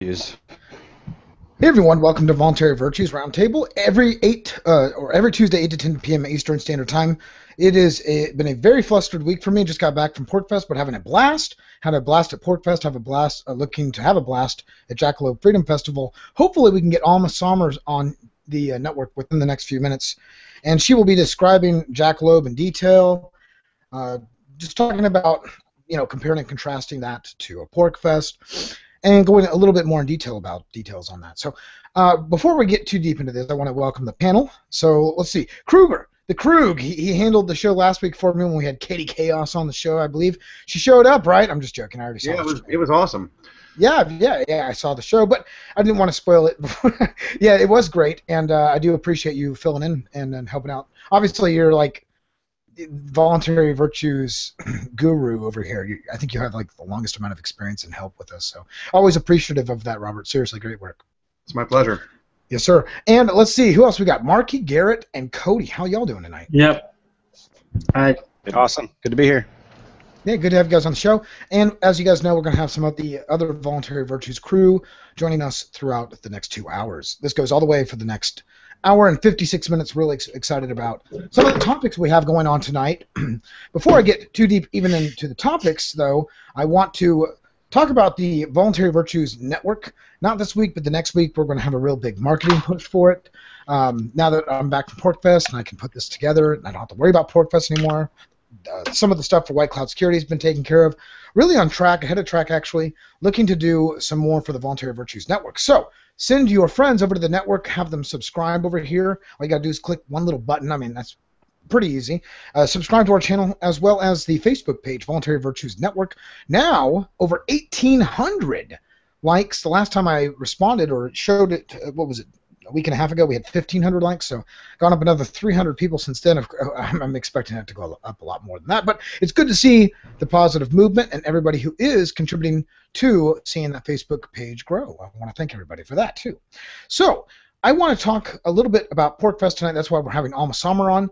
Yes. Hey everyone, welcome to Voluntary Virtues Roundtable. Every Tuesday, 8 to 10 p.m. Eastern Standard Time. It has been a very flustered week for me. Just got back from Porcfest, but having a blast. Had a blast at Porcfest. Have a blast. Looking to have a blast at Jackalope Freedom Festival. Hopefully, we can get Alma Sommers on the network within the next few minutes, and she will be describing Jackalope in detail. Uh, just talking about comparing and contrasting that to a Porcfest and going a little bit more in detail about details on that. So before we get too deep into this, I want to welcome the panel. So let's see. Kruger, the Krug, he handled the show last week for me when we had Katie Chaos on the show, I believe. She showed up, right? I'm just joking. I already saw it was awesome. Yeah, I saw the show, but I didn't want to spoil it. Yeah, it was great, and I do appreciate you filling in and helping out. Obviously, you're like voluntary virtues guru over here. I think you have like the longest amount of experience and help with us, so always appreciative of that, Robert. Seriously, great work. It's my pleasure. Yes, sir. And let's see who else we got. Marky, Garrett, and Cody. How y'all doing tonight? Yep. Hi. Awesome. Good to be here. Yeah, good to have you guys on the show. And as you guys know, we're going to have some of the other Voluntary Virtues crew joining us throughout the next 2 hours. This goes all the way for the next hour and 56 minutes. Really excited about some of the topics we have going on tonight. Before I get too deep even into the topics, though, I want to talk about the Voluntary Virtues Network. Not this week, but the next week we're going to have a real big marketing push for it. Now that I'm back from Porcfest and I can put this together and I don't have to worry about Porcfest anymore, some of the stuff for White Cloud Security has been taken care of. Really on track, ahead of track actually, looking to do some more for the Voluntary Virtues Network. So send your friends over to the network, have them subscribe over here. All you got to do is click one little button. I mean, that's pretty easy. Subscribe to our channel as well as the Facebook page, Voluntary Virtues Network. Now, over 1,800 likes. The last time I responded or showed it, what was it, a week and a half ago, we had 1,500 likes, so gone up another 300 people since then. I'm expecting it to go up a lot more than that, but it's good to see the positive movement and everybody who is contributing to seeing that Facebook page grow. I want to thank everybody for that, too. So I want to talk a little bit about Porcfest tonight. That's why we're having Alma Sommer on.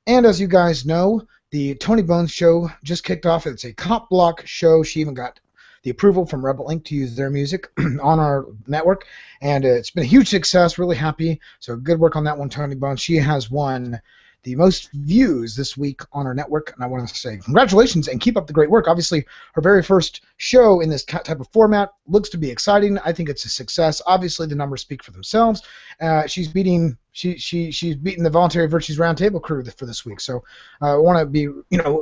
And as you guys know, the Tony Bones show just kicked off. It's a cop block show. She even got the approval from Rebel Inc. to use their music on our network, and it's been a huge success. Really happy. So good work on that one, Tony Bones. She has won the most views this week on our network, and I want to say congratulations and keep up the great work. Obviously, her very first show in this type of format looks to be exciting. I think it's a success. Obviously, the numbers speak for themselves. She's beating the Voluntary Virtues Roundtable crew for this week. So I want to be,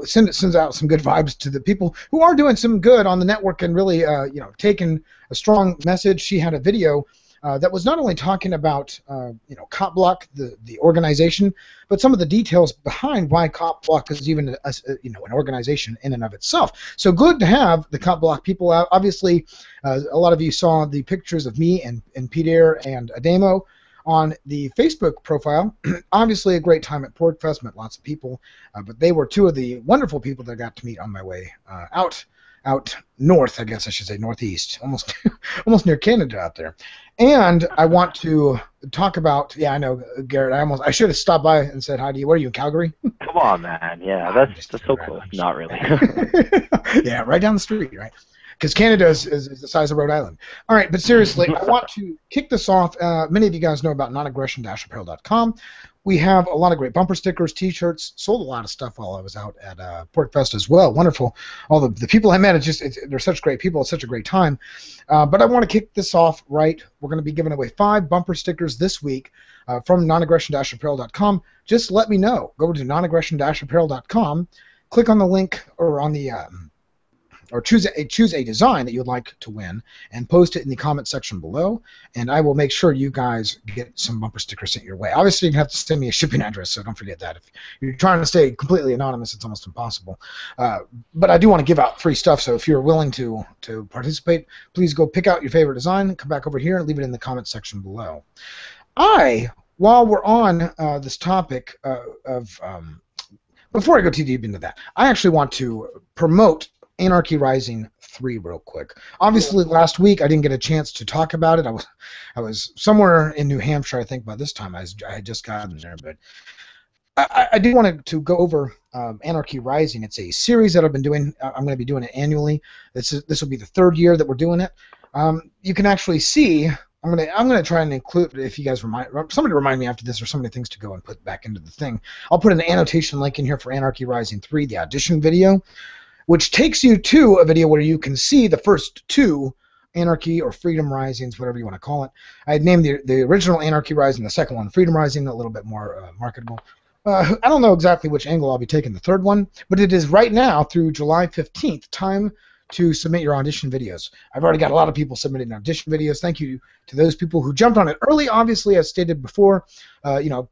sends out some good vibes to the people who are doing some good on the network and really, taking a strong message. She had a video that was not only talking about, Cop Block, the organization, but some of the details behind why Cop Block is even, an organization in and of itself. So good to have the Cop Block people out. Obviously, a lot of you saw the pictures of me and Peter and Ademo on the Facebook profile. Obviously a great time at Porcfest, met lots of people, but they were two of the wonderful people that I got to meet on my way out north, I guess I should say northeast, almost almost near Canada out there. And I want to talk about, I know, Garrett, I should have stopped by and said hi to you. Where are you, in Calgary? Come on, man. Yeah, that's so cool. Not really. Yeah, right down the street, right? Because Canada is the size of Rhode Island. All right, but seriously, I want to kick this off. Many of you guys know about nonaggression-apparel.com. We have a lot of great bumper stickers, T-shirts, sold a lot of stuff while I was out at Porcfest as well. Wonderful. All the people I met, they're such great people. It's such a great time. But I want to kick this off right. We're going to be giving away 5 bumper stickers this week from nonaggression-apparel.com. Just let me know. Go to nonaggression-apparel.com, click on the link or on the or choose a design that you would like to win and post it in the comment section below, and I will make sure you guys get some bumper stickers sent your way. Obviously, you're going to have to send me a shipping address, so don't forget that. If you're trying to stay completely anonymous, it's almost impossible. But I do want to give out free stuff, so if you're willing to participate, please go pick out your favorite design, come back over here, and leave it in the comment section below. While we're on this topic before I go too deep into that, I actually want to promote Anarchy Rising 3 real quick. Obviously, last week I didn't get a chance to talk about it. I was somewhere in New Hampshire, I think, by this time. I had just gotten there, but I do want to go over Anarchy Rising. It's a series that I've been doing. I'm going to be doing it annually. This will be the 3rd year that we're doing it. you can actually see. I'm gonna try and include, if you guys somebody remind me after this, or so many things to go and put back into the thing. I'll put an annotation link in here for Anarchy Rising 3, the audition video, which takes you to a video where you can see the first two Anarchy or Freedom Risings, whatever you want to call it. I had named the original Anarchy Rising, the second one Freedom Rising, a little bit more marketable. I don't know exactly which angle I'll be taking the third one, but it is right now through July 15th, time to submit your audition videos. I've already got a lot of people submitting audition videos. Thank you to those people who jumped on it early. Obviously, as stated before, you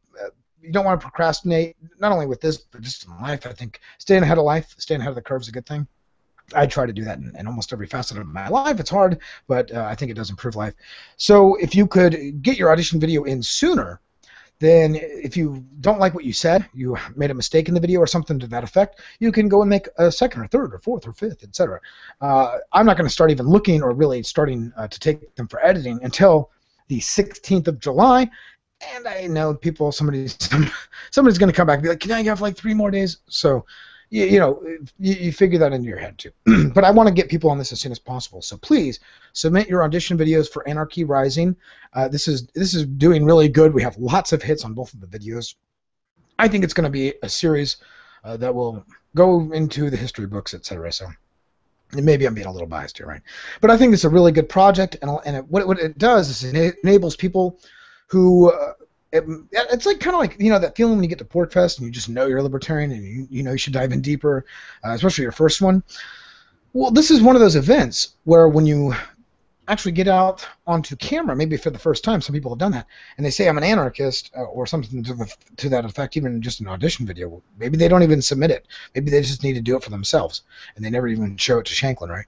don't want to procrastinate, not only with this, but just in life. I think staying ahead of life, staying ahead of the curve is a good thing. I try to do that in almost every facet of my life. It's hard, but I think it does improve life. So if you could get your audition video in sooner, then if you don't like what you said, you made a mistake in the video or something to that effect, you can go and make a second or third or fourth or fifth, etc. I'm not going to start even looking or really starting to take them for editing until the 16th of July. And I know somebody's going to come back and be like, can I have like 3 more days? So, you figure that into your head too. But I want to get people on this as soon as possible. So please submit your audition videos for Anarchy Rising. This is doing really good. We have lots of hits on both of the videos. I think it's going to be a series that will go into the history books, etc. So maybe I'm being a little biased here, right? But I think it's a really good project, and what it does is it enables people who it's like kind of like that feeling when you get to Porcfest and you just know you're a libertarian and you should dive in deeper, especially your first one. Well, this is one of those events where when you actually get out onto camera, maybe for the first time, some people have done that, and they say I'm an anarchist or something to that effect, even just an audition video. Maybe they don't even submit it. Maybe they just need to do it for themselves, and they never even show it to Shanklin, right?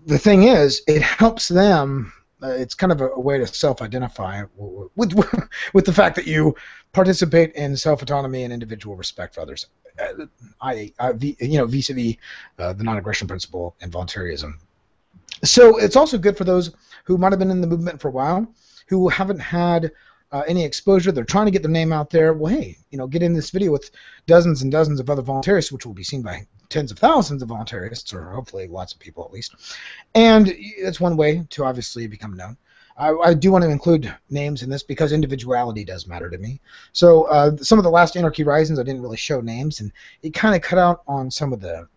The thing is, it helps them. It's kind of a way to self-identify with the fact that you participate in self-autonomy and individual respect for others. Vis-a-vis the non-aggression principle and voluntarism. So it's also good for those who might have been in the movement for a while, who haven't had any exposure. They're trying to get their name out there. Well, hey, get in this video with dozens and dozens of other voluntarists, which will be seen by tens of thousands of voluntarists, or hopefully lots of people at least. And it's one way to obviously become known. I do want to include names in this because individuality does matter to me. So some of the last Anarchy Risings, I didn't really show names, and it kind of cut out on some of the...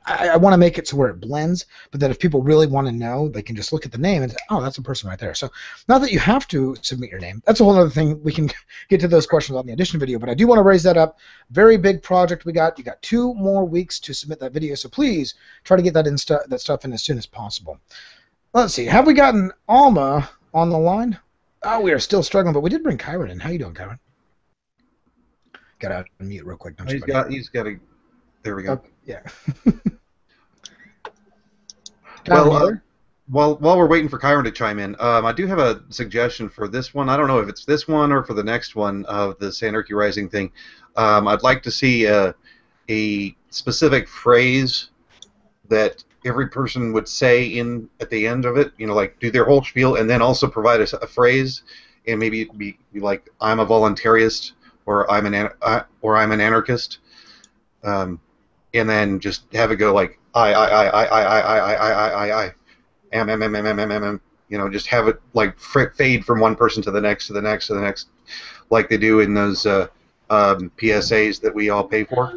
I want to make it to where it blends, but that if people really want to know, they can just look at the name and say, oh, that's a person right there. So not that you have to submit your name. That's a whole other thing. We can get to those questions on the audition video, but I do want to raise that up. Very big project we got. You got 2 more weeks to submit that video, so please try to get that stuff in as soon as possible. Let's see. Have we gotten Alma on the line? Oh, we are still struggling, but we did bring Kyron in. How you doing, Kyron? Got to unmute real quick. He's got to... There we go. Yeah. Well, while we're waiting for Kyron to chime in, I do have a suggestion for this one. I don't know if it's this one or for the next one of this Anarchy Rising thing. I'd like to see a specific phrase that every person would say at the end of it. Like do their whole spiel and then also provide a phrase, and maybe it'd be like I'm a voluntarist or I'm an anarchist. And then just have it go like I am, just have it like fade from one person to the next, to the next, to the next, like they do in those PSAs that we all pay for.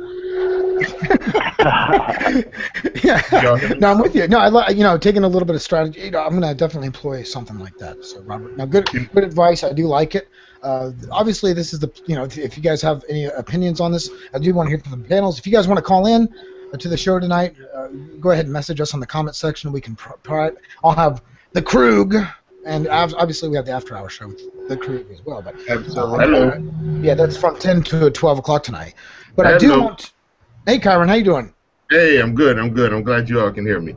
Yeah, no, I'm with you. No, I taking a little bit of strategy. I'm gonna definitely employ something like that. So, Robert, now good advice. I do like it. Obviously, this is the if you guys have any opinions on this, I do want to hear from the panels. If you guys want to call in to the show tonight, go ahead and message us on the comment section. We can I'll have the Krug, and obviously we have the after-hour show with the Krug as well. But yeah, that's from 10 to 12 o'clock tonight. But I do want. Hey, Kyron, how you doing? Hey, I'm good. I'm glad you all can hear me.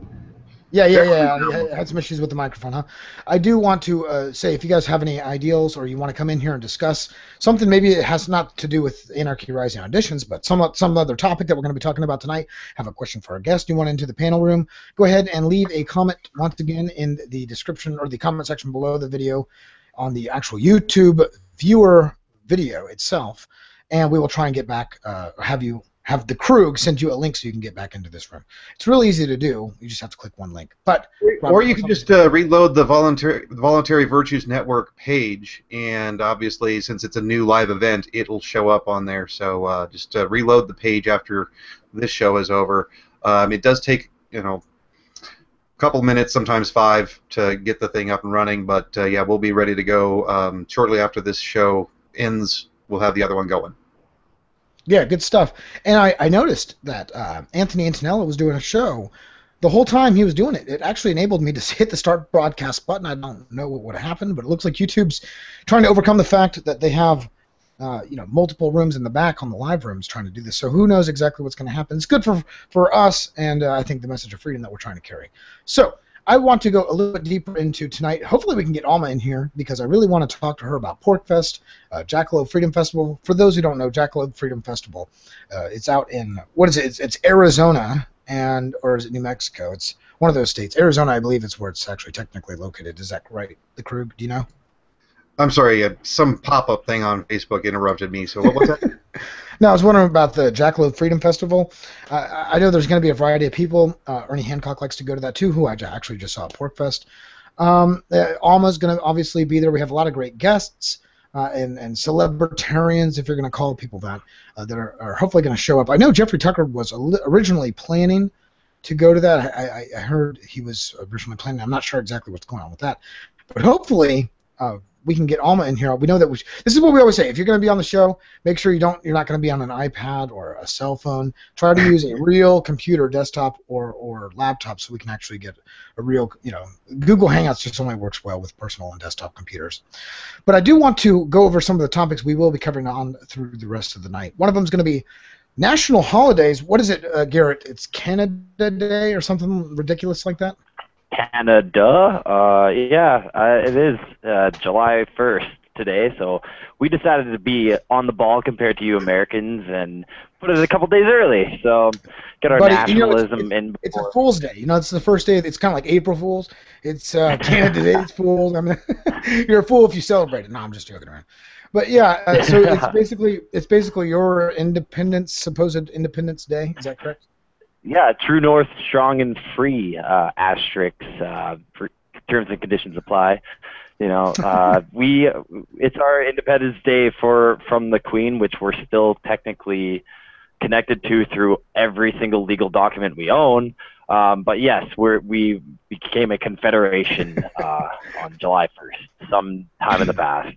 Yeah. I had some issues with the microphone, huh? I do want to say, if you guys have any ideals or you want to come in here and discuss something, maybe it has not to do with Anarchy Rising auditions, but some other topic that we're going to be talking about tonight, have a question for our guest, you want into the panel room, go ahead and leave a comment once again in the description or the comment section below the video on the actual YouTube viewer video itself, and we will try and get back, have you have the Krug send you a link so you can get back into this room. It's really easy to do. You just have to click one link. But or you can just reload the Voluntary Virtues Network page, and obviously, since it's a new live event, it'll show up on there. So just reload the page after this show is over. It does take a couple minutes, sometimes 5, to get the thing up and running. But yeah, we'll be ready to go shortly after this show ends. We'll have the other one going. Yeah, good stuff. And I noticed that Anthony Antonella was doing a show. The whole time he was doing it, it actually enabled me to hit the start broadcast button. I don't know what would have happened, but it looks like YouTube's trying to overcome the fact that they have multiple rooms in the back on the live rooms trying to do this. So who knows exactly what's going to happen. It's good for us, and I think the message of freedom that we're trying to carry. So I want to go a little bit deeper into tonight. Hopefully we can get Alma in here because I really want to talk to her about Porcfest, Jackalope Freedom Festival. For those who don't know, Jackalope Freedom Festival, it's out in, what is it? It's Arizona, or is it New Mexico? It's one of those states. Arizona, I believe, is where it's actually technically located. Is that right, the Krug? Do you know? I'm sorry, some pop-up thing on Facebook interrupted me. So what was that? No, I was wondering about the Jackalope Freedom Festival. I know there's going to be a variety of people. Ernie Hancock likes to go to that too, who I actually just saw at Porcfest. Alma's going to obviously be there. We have a lot of great guests and celebritarians, if you're going to call people that, that are hopefully going to show up. I know Jeffrey Tucker was originally planning to go to that. I heard he was originally planning. I'm not sure exactly what's going on with that. But hopefully we can get Alma in here. We know that this is what we always say. If you're going to be on the show, make sure you're not going to be on an iPad or a cell phone. Try to use a real computer, desktop, or laptop so we can actually get a real, Google Hangouts just only works well with personal and desktop computers. But I do want to go over some of the topics we will be covering on through the rest of the night. One of them is going to be national holidays. What is it, Garrett? It's Canada Day or something ridiculous like that? Canada, it is July 1st today, so we decided to be on the ball compared to you Americans and put it a couple days early, so get our nationalism in before. It's a Fool's Day. It's the first day. It's kind of like April Fool's. It's Canada Day. It's Fool's. I mean, you're a fool if you celebrate it. No, I'm just joking around. But yeah, so it's basically your supposed Independence Day. Is that correct? Yeah, True North, strong and free, asterisks, for terms and conditions apply. It's our Independence Day from the Queen, which we're still technically connected to through every single legal document we own. But yes, we became a confederation on July 1st, some time in the past.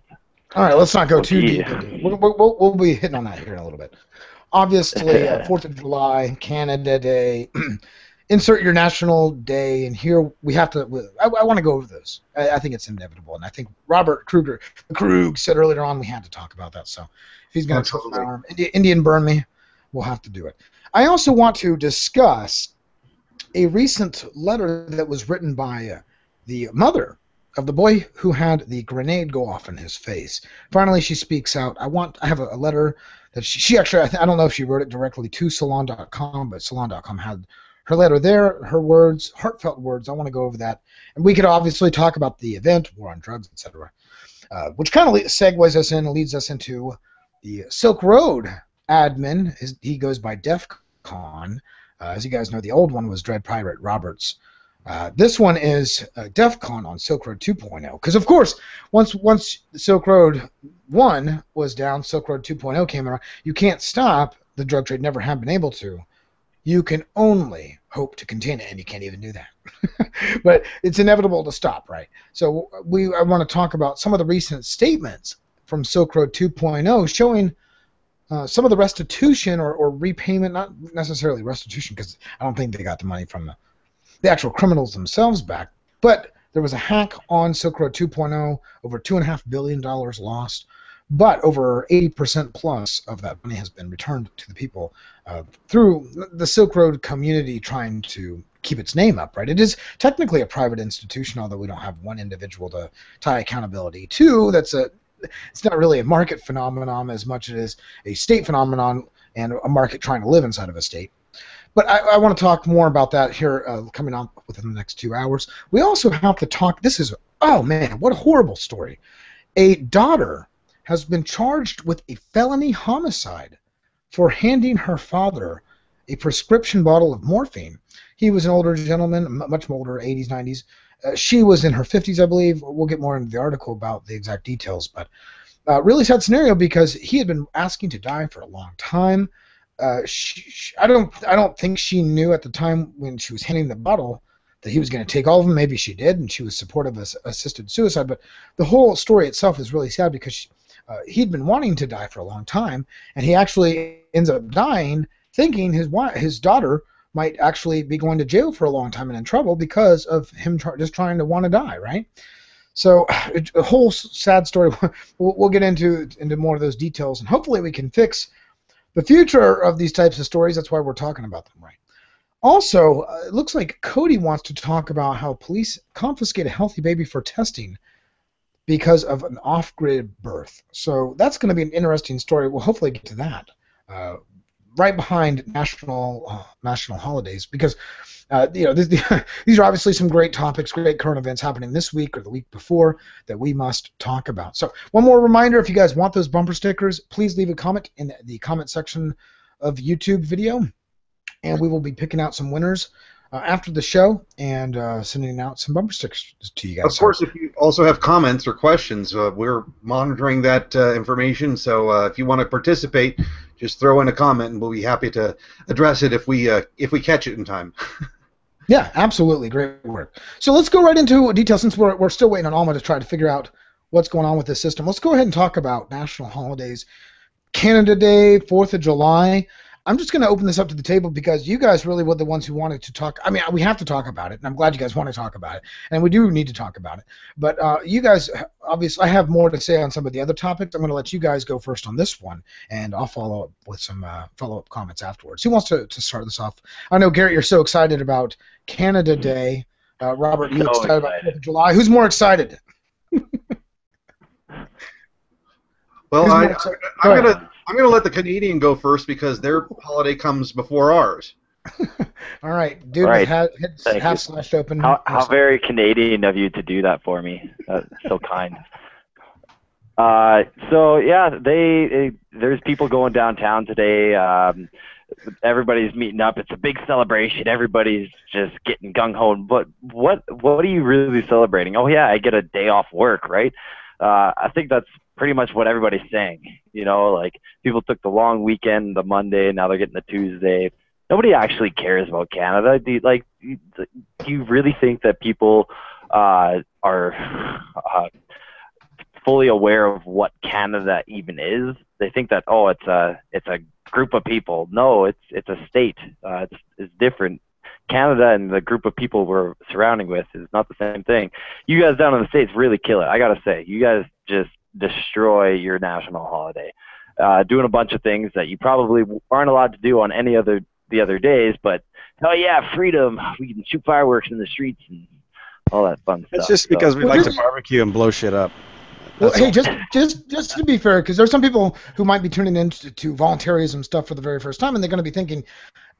All right, let's not go too deep. We'll be hitting on that here in a little bit. Obviously, 4th of July, Canada Day, insert your national day, and here we have to, I want to go over this. I think it's inevitable, and I think Robert Krug said earlier on we had to talk about that, so if he's going to Indian burn me, we'll have to do it. I also want to discuss a recent letter that was written by the mother of the boy who had the grenade go off in his face. Finally, she speaks out. I have a letter that she actually, I don't know if she wrote it directly to Salon.com, but Salon.com had her letter there, her words, heartfelt words. I want to go over that. And we could obviously talk about the event, war on drugs, etc., which kind of segues us in and leads us into the Silk Road admin. He goes by DEFCON. As you guys know, the old one was Dread Pirate Roberts. This one is DEFCON on Silk Road 2.0, because of course, once Silk Road 1 was down, Silk Road 2.0 came around. You can't stop the drug trade, never have been able to. You can only hope to contain it, and you can't even do that. But it's inevitable to stop, right? So I want to talk about some of the recent statements from Silk Road 2.0 showing some of the restitution or repayment, not necessarily restitution, because I don't think they got the money from the actual criminals themselves back, but there was a hack on Silk Road 2.0, over $2.5 billion lost, but over 80% plus of that money has been returned to the people through the Silk Road community trying to keep its name up, right? It is technically a private institution, although we don't have one individual to tie accountability to. It's not really a market phenomenon as much as it is a state phenomenon and a market trying to live inside of a state. But I want to talk more about that here coming up within the next 2 hours. We also have to talk, oh man, what a horrible story. A daughter has been charged with a felony homicide for handing her father a prescription bottle of morphine. He was an older gentleman, much older, 80s, 90s. She was in her 50s, I believe. We'll get more into the article about the exact details, but really sad scenario because he had been asking to die for a long time. I don't think she knew at the time when she was handing the bottle that he was going to take all of them. Maybe she did, and she was supportive of assisted suicide. But the whole story itself is really sad because he'd been wanting to die for a long time, and he actually ends up dying, thinking his daughter might actually be going to jail for a long time and in trouble because of him just trying to want to die, right? So a whole sad story. We'll get into more of those details, and hopefully we can fix the future of these types of stories. That's why we're talking about them, right? Also, it looks like Cody wants to talk about how police confiscate a healthy baby for testing because of an off-grid birth. So that's going to be an interesting story. We'll hopefully get to that right behind national holidays, because these are obviously some great topics, great current events happening this week or the week before that we must talk about. So one more reminder, if you guys want those bumper stickers, please leave a comment in the comment section of the YouTube video, and we will be picking out some winners after the show and sending out some bumper stickers to you guys. Of course, if you also have comments or questions, we're monitoring that information. So if you want to participate, just throw in a comment, and we'll be happy to address it if we catch it in time. Yeah, absolutely, great work. So let's go right into detail since we're still waiting on Alma to try to figure out what's going on with this system. Let's go ahead and talk about national holidays. Canada Day, 4th of July. I'm just going to open this up to the table because you guys really were the ones who wanted to talk. I mean, we have to talk about it, and I'm glad you guys want to talk about it, and we do need to talk about it. But you guys, obviously, I have more to say on some of the other topics. I'm going to let you guys go first on this one, and I'll follow up with some follow-up comments afterwards. Who wants to start this off? I know, Garrett, you're so excited about Canada Day. Robert, you excited about 4th of July. Who's more excited? Well, I'm gonna let the Canadian go first because their holiday comes before ours. All right, dude, right. Head's half slashed open. How very Canadian of you to do that for me. That's so kind. So yeah, there's people going downtown today. Everybody's meeting up. It's a big celebration. Everybody's just getting gung ho. But what are you really celebrating? Oh yeah, I get a day off work, right? I think that's pretty much what everybody's saying. You know, like people took the long weekend, the Monday, now they're getting the Tuesday. Nobody actually cares about Canada. Do you really think that people are fully aware of what Canada even is? They think that it's a group of people. No, it's a state. It's different. Canada and the group of people we're surrounding with is not the same thing. You guys down in the States really kill it. I gotta say, you guys just destroy your national holiday, doing a bunch of things that you probably aren't allowed to do on the other days. But hell yeah, freedom! We can shoot fireworks in the streets and all that fun stuff. It's just because we like to barbecue and blow shit up. Well, hey, just to be fair, because there's some people who might be tuning into voluntarism stuff for the very first time, and they're going to be thinking,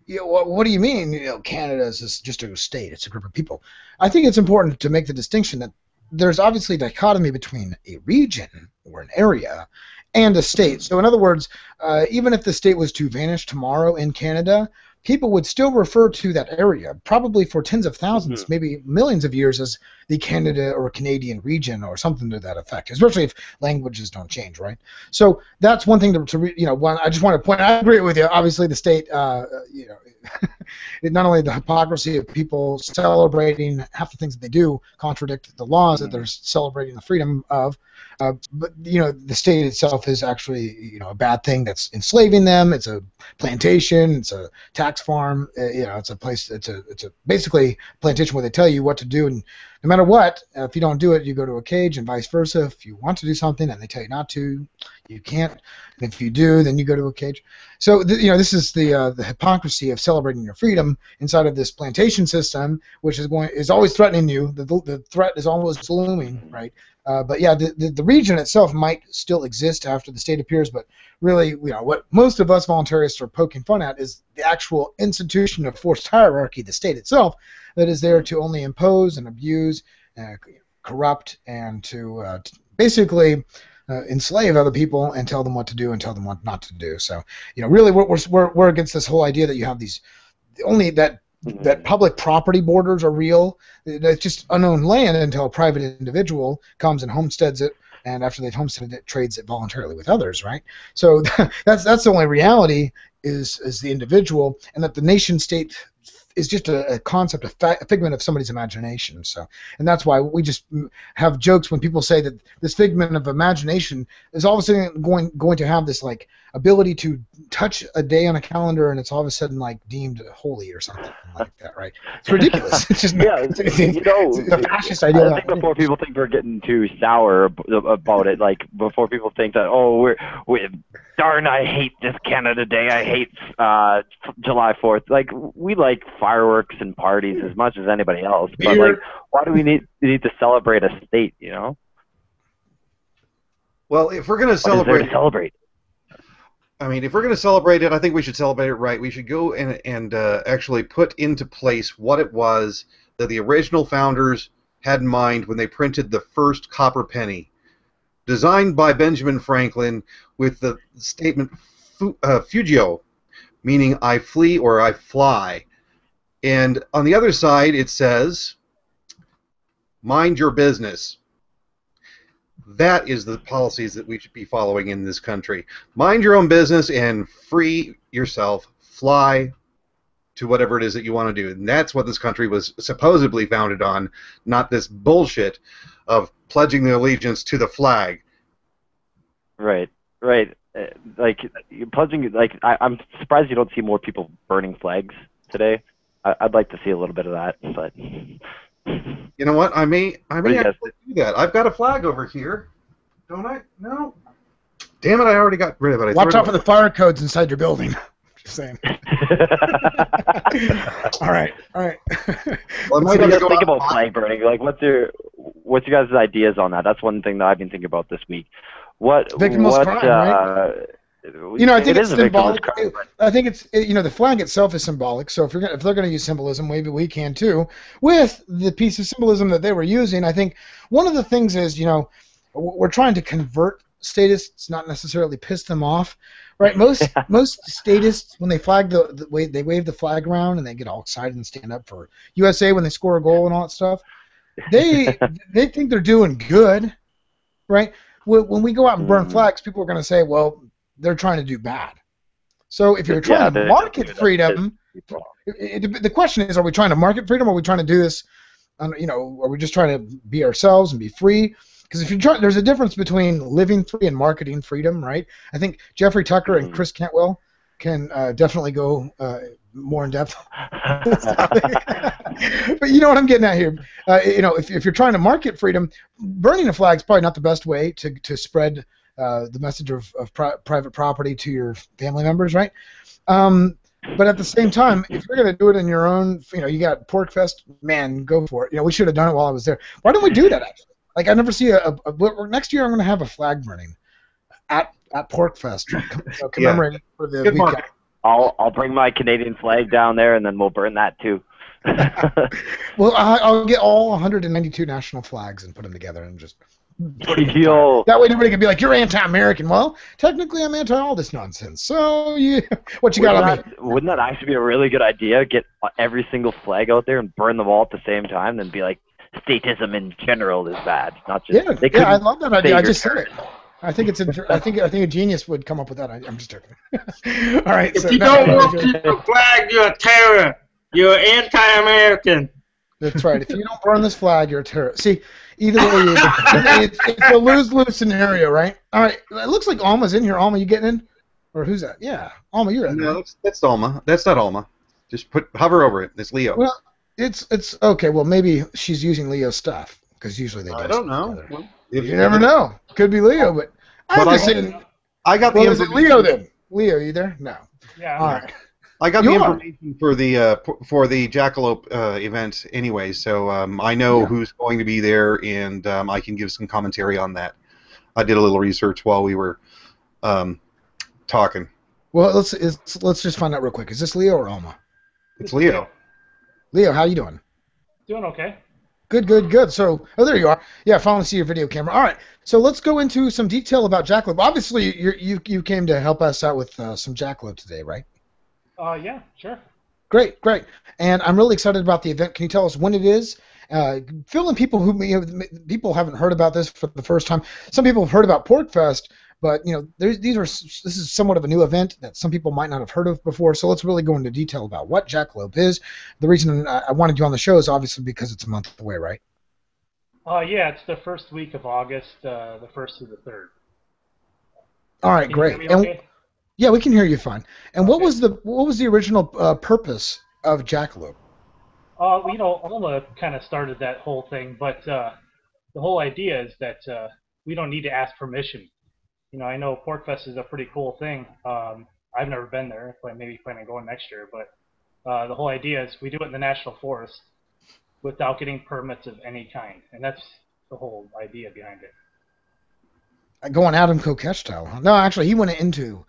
what do you mean? Canada is just a state; it's a group of people. I think it's important to make the distinction that there's obviously a dichotomy between a region or an area and a state. So in other words, even if the state was to vanish tomorrow in Canada, people would still refer to that area, probably for tens of thousands, maybe millions of years, as the Canada or Canadian region or something to that effect, especially if languages don't change, right? So that's one thing I just want to point out. I agree with you. Obviously, the state, not only the hypocrisy of people celebrating half the things that they do contradict the laws that they're celebrating the freedom of, but the state itself is actually a bad thing that's enslaving them. It's a plantation. It's a tax farm. It's a place. It's a basically a plantation where they tell you what to do, and no matter what, if you don't do it, you go to a cage, and vice versa. If you want to do something and they tell you not to, you can't. And if you do, then you go to a cage. So this is the hypocrisy of celebrating your freedom inside of this plantation system, which is always threatening you. The threat is always looming, right? But yeah, the region itself might still exist after the state appears, but really, what most of us voluntarists are poking fun at is the actual institution of forced hierarchy, the state itself, that is there to only impose and abuse, corrupt, and to basically enslave other people and tell them what to do and tell them what not to do. So, really, we're against this whole idea that you have these only that public property borders are real. It's just unknown land until a private individual comes and homesteads it, and after they've homesteaded it, trades it voluntarily with others, right? So that's the only reality is the individual, and that the nation state is just a concept, a figment of somebody's imagination. So, and that's why we just have jokes when people say that this figment of imagination is all of a sudden going to have this like ability to touch a day on a calendar, and it's all of a sudden like deemed holy or something like that, right? It's ridiculous. It's just it's a fascist idea. I think before people think we're getting too sour about it, like before people think that darn, I hate this Canada Day, I hate July 4th. Like, we like fireworks and parties as much as anybody else, but like, why do we need to celebrate a state? Well, if we're going to celebrate, what is there to celebrate? I mean, if we're going to celebrate it, I think we should celebrate it right. We should go and actually put into place what it was that the original founders had in mind when they printed the first copper penny, designed by Benjamin Franklin with the statement "fugio," meaning I flee or I fly. And on the other side, it says, mind your business. That is the policies that we should be following in this country. Mind your own business and free yourself. Fly to whatever it is that you want to do. And that's what this country was supposedly founded on, not this bullshit of pledging the allegiance to the flag. Right. Like, pledging, like, I'm surprised you don't see more people burning flags today. I'd like to see a little bit of that, but... You know what? I may actually do that. I've got a flag over here, don't I? No. Damn it! I already got rid of it. Watch out for the fire codes inside your building. Just saying. All right. Well, what do you guys think about flag burning? Like, what's your guys' ideas on that? That's one thing that I've been thinking about this week. Victimless crime, right? I think it's symbolic. I think it's the flag itself is symbolic. So if they're going to use symbolism, maybe we can too. With the piece of symbolism that they were using, I think one of the things is we're trying to convert statists, not necessarily piss them off, right? Most statists, when they wave the flag around and they get all excited and stand up for USA when they score a goal and all that stuff, they think they're doing good, right? When we go out and burn flags, people are going to say, well, they're trying to do bad. So if you're trying to market freedom, the question is, are we trying to market freedom, or are we trying to do this, are we just trying to be ourselves and be free? Because if you're trying, there's a difference between living free and marketing freedom, right? I think Jeffrey Tucker and Chris Cantwell can definitely go more in depth. But you know what I'm getting at here. If you're trying to market freedom, burning a flag is probably not the best way to spread the message of private property to your family members, right? But at the same time, if you're going to do it in your own, you got Porcfest, man, go for it. We should have done it while I was there. Why don't we do that, actually? Like, I never see next year I'm going to have a flag burning at Porcfest, commemorating for the Good weekend. mark. I'll bring my Canadian flag down there, and then we'll burn that too. Well, I'll get all 192 national flags and put them together and just... That way nobody can be like, you're anti-American. Well, technically I'm anti all this nonsense. So what you got on me? Wouldn't that actually be a really good idea? Get every single flag out there and burn them all at the same time, and be like, statism in general is bad, not just. Yeah, I love that idea. I just said it. I think I think a genius would come up with that idea. I'm just joking. All right. If you don't want people flag, you're a terror. You're anti-American. That's right. If you don't burn this flag, you're a terrorist. See, either way, it's a lose-lose scenario, right? All right. It looks like Alma's in here. Alma, you getting in? Or who's that? Yeah, Alma, you're in. No, that's Alma. That's not Alma. Just hover over it. It's Leo. Well, it's okay. Well, maybe she's using Leo's stuff because usually they do. I don't know. Well, you never know. Could be Leo, but I got the. Is it Leo then? Leo, you there? No. Yeah. All right. I got the information for the Jackalope event anyway, so I know who's going to be there, and I can give some commentary on that. I did a little research while we were talking. Well, let's just find out real quick. Is this Leo or Alma? It's Leo. Leo, how you doing? Doing okay. Good. So, oh, there you are. Yeah, finally see your video camera. All right. So let's go into some detail about Jackalope. Obviously, you came to help us out with some Jackalope today, right? Yeah, sure. Great. And I'm really excited about the event. Can you tell us when it is? Fill in people who people haven't heard about this for the first time. Some people have heard about Porcfest, but this is somewhat of a new event that some people might not have heard of before. So let's really go into detail about what Jackalope is. The reason I wanted you on the show is obviously because it's a month away, right? Yeah, it's the first week of August, the 1st through the 3rd. All right, great. Okay? Yeah, we can hear you fine. And okay. What was the original purpose of Jackalope? Alma kind of started that whole thing, but the whole idea is that we don't need to ask permission. I know Porcfest is a pretty cool thing. I've never been there, but maybe plan on going next year. But the whole idea is we do it in the national forest without getting permits of any kind, and that's the whole idea behind it. Going Adam Kokesh style, huh? No, actually, he went into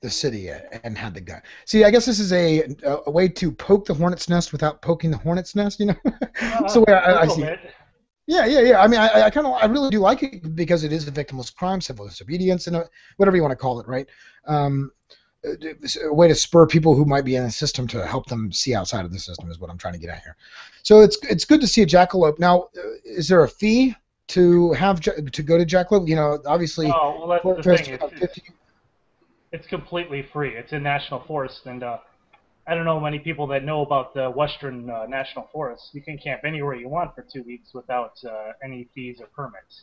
the city and had the gun. See, I guess this is a way to poke the hornet's nest without poking the hornet's nest. So I see. Yeah. I mean, I really do like it because it is a victimless crime, civil disobedience, and whatever you want to call it, right? A way to spur people who might be in the system to help them see outside of the system is what I'm trying to get at here. So it's good to see a Jackalope. Now, is there a fee to go to Jackalope? Obviously. Oh, well, that's the thing. It's completely free. It's in national forest, and I don't know many people that know about the Western National Forest. You can camp anywhere you want for 2 weeks without any fees or permits.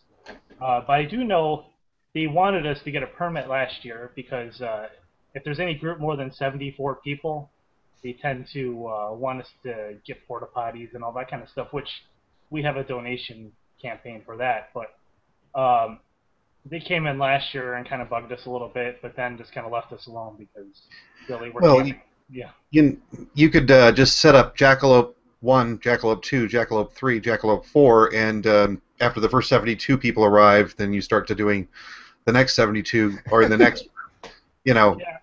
But I do know they wanted us to get a permit last year because if there's any group more than 74 people, they tend to want us to get porta potties and all that kind of stuff, which we have a donation campaign for that. But they came in last year and kind of bugged us a little bit, but then just kind of left us alone because really we're camping. Yeah. You could just set up Jackalope 1, Jackalope 2, Jackalope 3, Jackalope 4, and after the first 72 people arrive, then you start to doing the next 72, or in the next,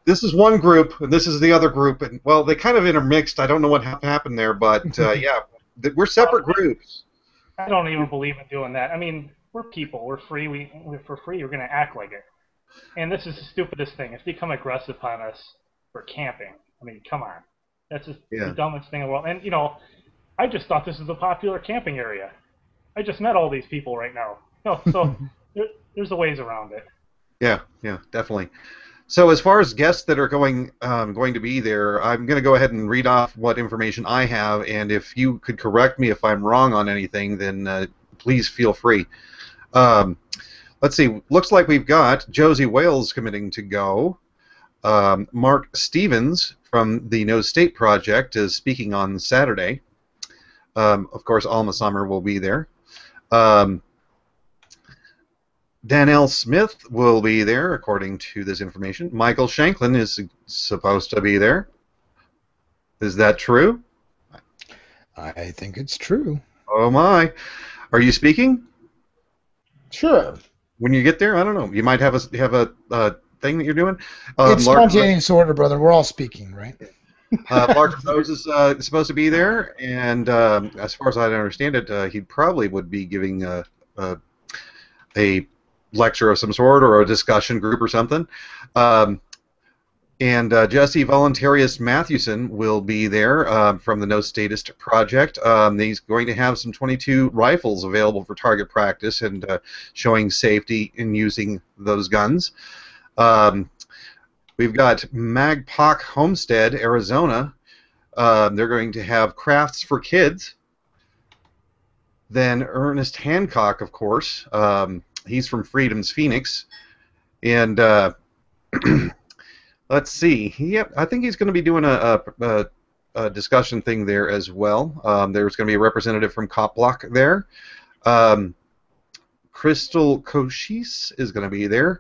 This is one group, and this is the other group, and, well, they kind of intermixed. I don't know what happened there, but, yeah, we're separate groups. I don't even believe in doing that. I mean, we're people. We're free. For free, we're going to act like it. And this is the stupidest thing. If they come aggressive on us for camping, I mean, come on. That's just the dumbest thing in the world. And, I just thought this was a popular camping area. I just met all these people right now. So there's a ways around it. Yeah, definitely. So as far as guests that are going to be there, I'm going to go ahead and read off what information I have, and if you could correct me if I'm wrong on anything, then please feel free. Let's see. Looks like we've got Josie Wales committing to go. Mark Stevens from the No State Project is speaking on Saturday. Of course, Alma Summer will be there. Danelle Smith will be there, according to this information. Michael Shanklin is supposed to be there. Is that true? I think it's true. Oh, my. Are you speaking? Sure. When you get there, I don't know. You might have a thing that you're doing. It's spontaneous order, brother. We're all speaking, right? Larkin Rose is supposed to be there, and as far as I understand it, he probably would be giving a lecture of some sort or a discussion group or something. And Jesse Voluntarius Matthewson will be there from the No Statist Project. He's going to have some 22 rifles available for target practice and showing safety in using those guns. We've got Magpock Homestead, Arizona. They're going to have crafts for kids. Then Ernest Hancock, of course. He's from Freedom's Phoenix. And let's see. Yep, I think he's going to be doing a discussion thing there as well. There's going to be a representative from Cop Block there. Crystal Cochise is going to be there.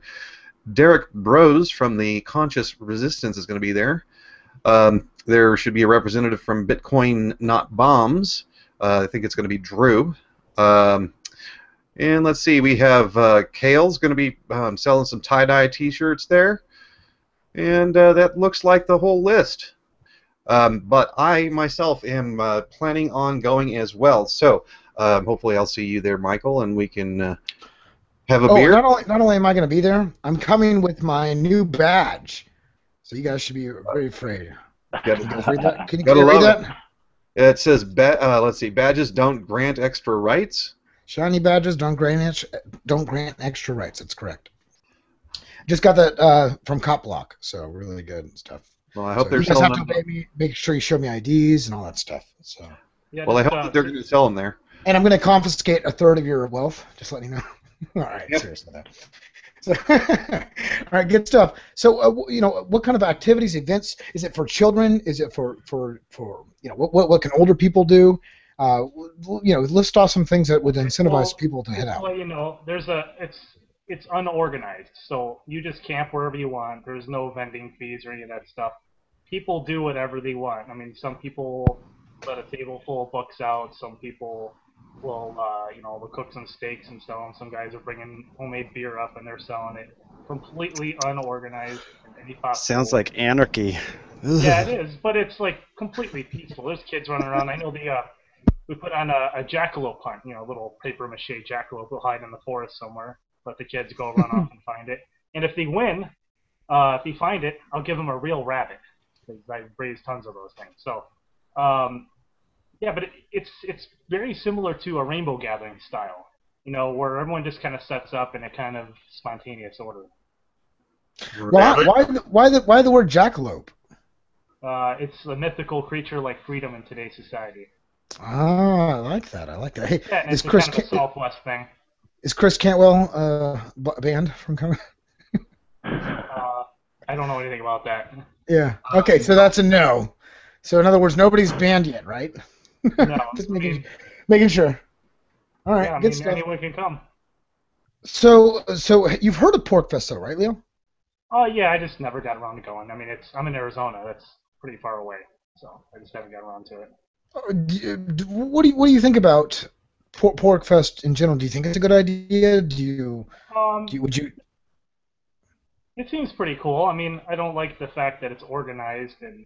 Derek Brose from the Conscious Resistance is going to be there. There should be a representative from Bitcoin Not Bombs. I think it's going to be Drew. And let's see, we have Kale's going to be selling some tie-dye t-shirts there. And that looks like the whole list. But I myself am planning on going as well. So Hopefully, I'll see you there, Michael, and we can have a Oh, beer. not only am I going to be there, I'm coming with my new badge. So you guys should be very afraid. Can you guys read that? Can you read that? It says, let's see, badges don't grant extra rights. Shiny badges don't grant extra rights. That's correct. Just got that from Cop Block, so really good stuff. Well, I hope they're you guys selling have to obey me. Make sure you show me IDs and all that stuff. So. Yeah, well, I hope that they're going to sell them there. And I'm going to confiscate a third of your wealth. Just letting you know. All right, Yep. Seriously though. So, all right, good stuff. So, what kind of activities, events? Is it for children? Is it for what can older people do? List off some things that would incentivize people to head out. Well, it's unorganized, so you just camp wherever you want. There's no vending fees or any of that stuff. People do whatever they want. I mean, some people let a table full of books out. Some people will, they'll cook some steaks and sell them. Some guys are bringing homemade beer up and they're selling it. Completely unorganized. Sounds like anarchy. Yeah, it is, but it's like completely peaceful. There's kids running around. I know we put on a jackalope hunt. Little paper mache jackalope will hide in the forest somewhere. Let the kids go run off and find it. And if they win, if they find it, I'll give them a real rabbit. Because I raised tons of those things. So, yeah, but it's very similar to a rainbow gathering style, where everyone just kind of sets up in a kind of spontaneous order. Why the word jackalope? It's a mythical creature like freedom in today's society. Ah, I like that. Hey, yeah, and is it's Chris kind of a Southwest thing. Is Chris Cantwell banned from coming? I don't know anything about that. Yeah. Okay, so that's a no. So in other words, nobody's banned yet, right? No. Just making sure. All right, yeah, good stuff. Anyone can come. So you've heard of Porcfest, though, right, Leo? Oh yeah, I just never got around to going. I mean, I'm in Arizona. That's pretty far away, so I just haven't got around to it. What do you think about Porcfest in general? Do you think it's a good idea? Would you? It seems pretty cool. I mean, I don't like the fact that it's organized and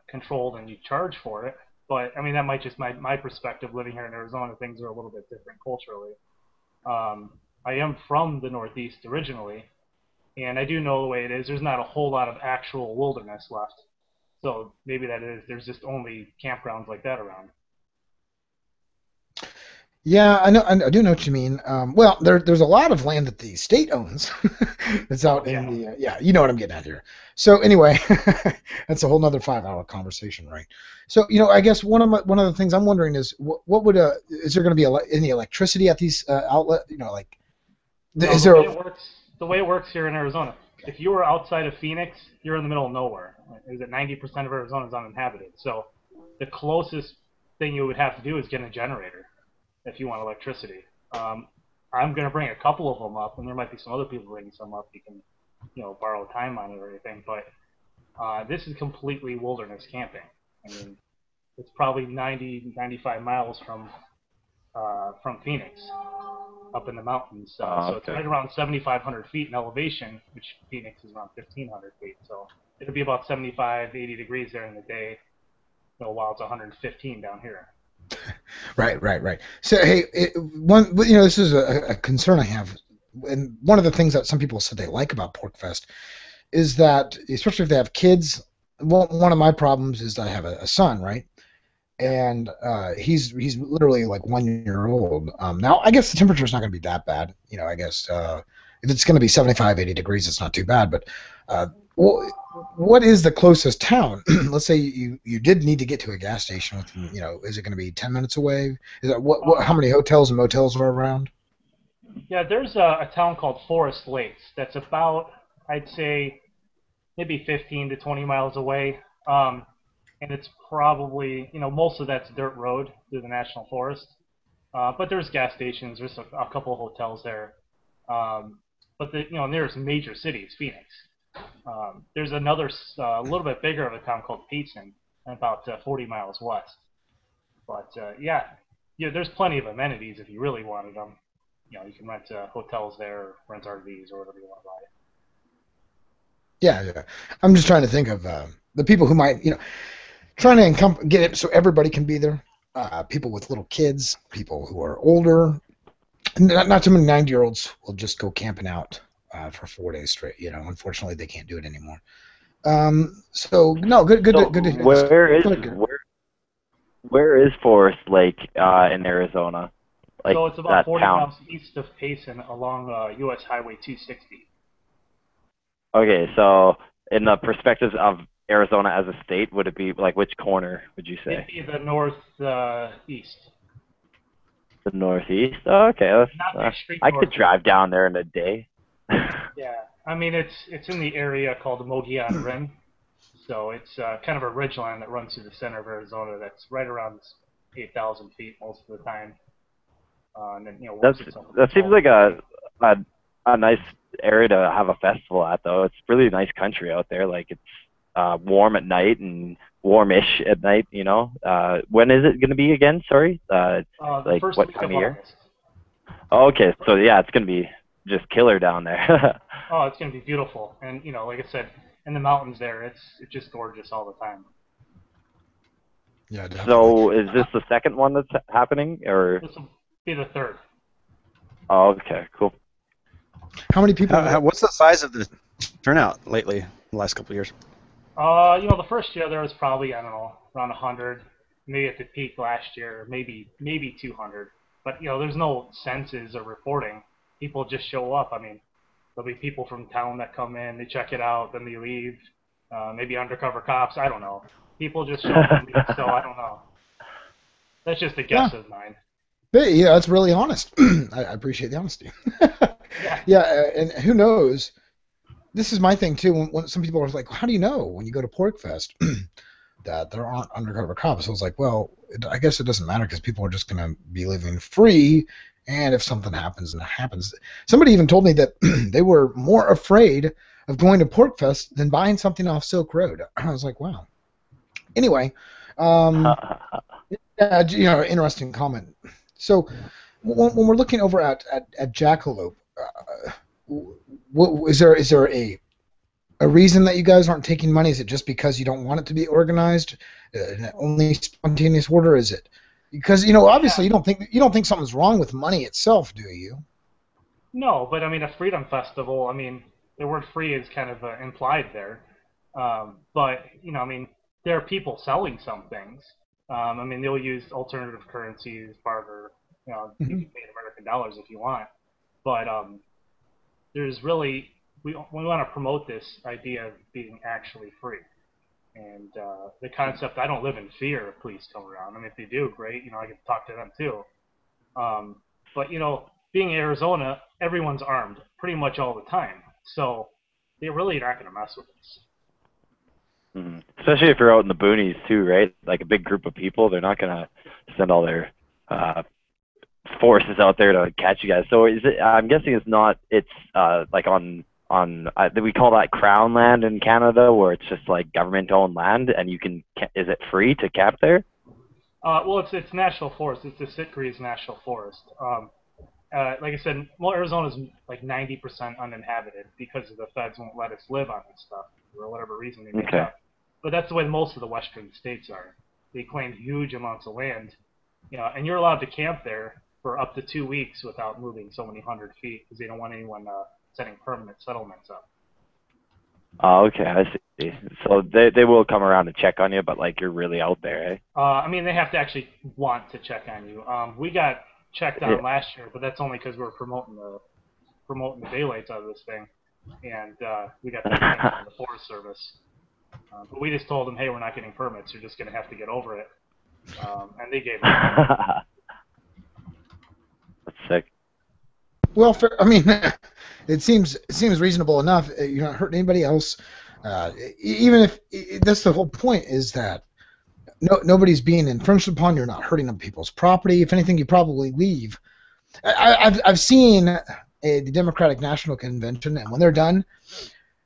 controlled and you charge for it. But, I mean, that might just my perspective living here in Arizona. Things are a little bit different culturally. I am from the Northeast originally, and I do know the way it is. There's not a whole lot of actual wilderness left. So maybe there's just only campgrounds like that around. Yeah, I know. I do know what you mean. Well, there's a lot of land that the state owns. That's out in the you know what I'm getting at here. So anyway, that's a whole nother 5-hour conversation, right? So I guess one of the things I'm wondering is what would is there going to be any electricity at these outlet? The way it works here in Arizona, if you were outside of Phoenix, you're in the middle of nowhere. Is that 90% of Arizona is uninhabited? So the closest thing you would have to do is get a generator if you want electricity. I'm going to bring a couple of them up, and there might be some other people bringing some up. You can, borrow time on it or anything. But this is completely wilderness camping. I mean, it's probably 95 miles from Phoenix, up in the mountains. So it's right around 7,500 feet in elevation, which Phoenix is around 1,500 feet. So it'll be about 75, 80 degrees there in the day, while it's 115 down here. Right. So hey, this is a concern I have, and one of the things that some people said they like about Porcfest is that, especially if they have kids. One of my problems is that I have a son, right? And he's literally like 1 year old. Now I guess the temperature is not going to be that bad. I guess if it's going to be 75, 80 degrees, it's not too bad. But what is the closest town? Let's say you did need to get to a gas station. Is it going to be 10 minutes away? Is that how many hotels and motels are around? Yeah, there's a town called Forest Lakes that's about, I'd say, maybe 15 to 20 miles away. And it's probably, most of that's dirt road through the national forest. But there's gas stations. There's a couple of hotels there. But the nearest major city is Phoenix. There's another, a little bit bigger of a town called Payson, about 40 miles west. But there's plenty of amenities if you really wanted them. You can rent hotels there, rent RVs, or whatever you want to buy. Yeah. I'm just trying to think of the people who might, trying to get it so everybody can be there. people with little kids, people who are older. Not too many 90-year-olds will just go camping out for 4 days straight. Unfortunately, they can't do it anymore. So no, good to hear this. Where is Forest Lake in Arizona? Like so it's about 40 miles east of Payson along U.S. Highway 260. Okay, so in the perspectives of Arizona as a state, would it be like which corner would you say? It'd be the northeast. The northeast? Oh, okay. I could drive down there in a day. Yeah, I mean it's in the area called the Mogollon Rim, so it's kind of a ridgeline that runs through the center of Arizona. That's right around 8,000 feet most of the time. And then that seems like a nice area to have a festival at, though. It's really nice country out there. Like it's warm at night and warmish at night. When is it going to be again? Sorry. The first what week time of of year? August. Oh, okay, so yeah, it's going to be just killer down there. Oh, it's going to be beautiful, and like I said, in the mountains there, it's just gorgeous all the time. Yeah, definitely. So is this the second one that's happening, or? This will be the third. Oh, okay, cool. How many people? What's the size of the turnout lately, the last couple of years? The first year there was probably, I don't know, around 100. Maybe at the peak last year, maybe 200. But there's no census or reporting. People just show up. I mean, there'll be people from town that come in, they check it out, then they leave. Maybe undercover cops. I don't know. People just show up and leave, so I don't know. That's just a guess of mine. Yeah, that's really honest. I appreciate the honesty. Yeah, and who knows? This is my thing too. When some people are like, "How do you know when you go to Porcfest that there aren't undercover cops?" I was like, "Well, I guess it doesn't matter because people are just going to be living free, and if something happens, then it happens." Somebody even told me that they were more afraid of going to Porcfest than buying something off Silk Road. I was like, "Wow." Anyway, interesting comment. So when we're looking over at Jackalope, is there a reason that you guys aren't taking money? Is it just because you don't want it to be organized, only spontaneous order? Is it because obviously you don't think something's wrong with money itself, do you? No, but I mean a freedom festival. I mean the word "free" is kind of implied there, but I mean there are people selling some things. I mean they'll use alternative currencies, barter. You can pay in American dollars if you want, but there's really we want to promote this idea of being actually free, and the concept. I don't live in fear of police coming around. I mean, if they do, great. I can talk to them too. But being in Arizona, everyone's armed pretty much all the time, so they're really not going to mess with us. Mm-hmm. Especially if you're out in the boonies too, right? Like a big group of people, they're not going to send all their forces out there to catch you guys. So is it? I'm guessing it's not. It's like on we call that crown land in Canada, where it's just like government-owned land, and you can. Is it free to camp there? Well, it's national forest. It's the Sitgreaves National Forest. Like I said, Arizona's like 90% uninhabited because the feds won't let us live on this stuff for whatever reason they make up. But that's the way most of the western states are. They claim huge amounts of land, and you're allowed to camp there for up to 2 weeks without moving so many 100 feet because they don't want anyone setting permanent settlements up. Oh, okay, I see. So they will come around and check on you, but like you're really out there, eh? I mean, they have to actually want to check on you. We got checked on last year, but that's only because we were promoting the daylights out of this thing, and we got that from the Forest Service. But we just told them, hey, we're not getting permits. You're just going to have to get over it. And they gave us. That's sick. Well, I mean, it seems reasonable enough. You're not hurting anybody else. Even if that's the whole point, is that nobody's being infringed upon. You're not hurting on people's property. If anything, you probably leave. I've seen the Democratic National Convention, and when they're done,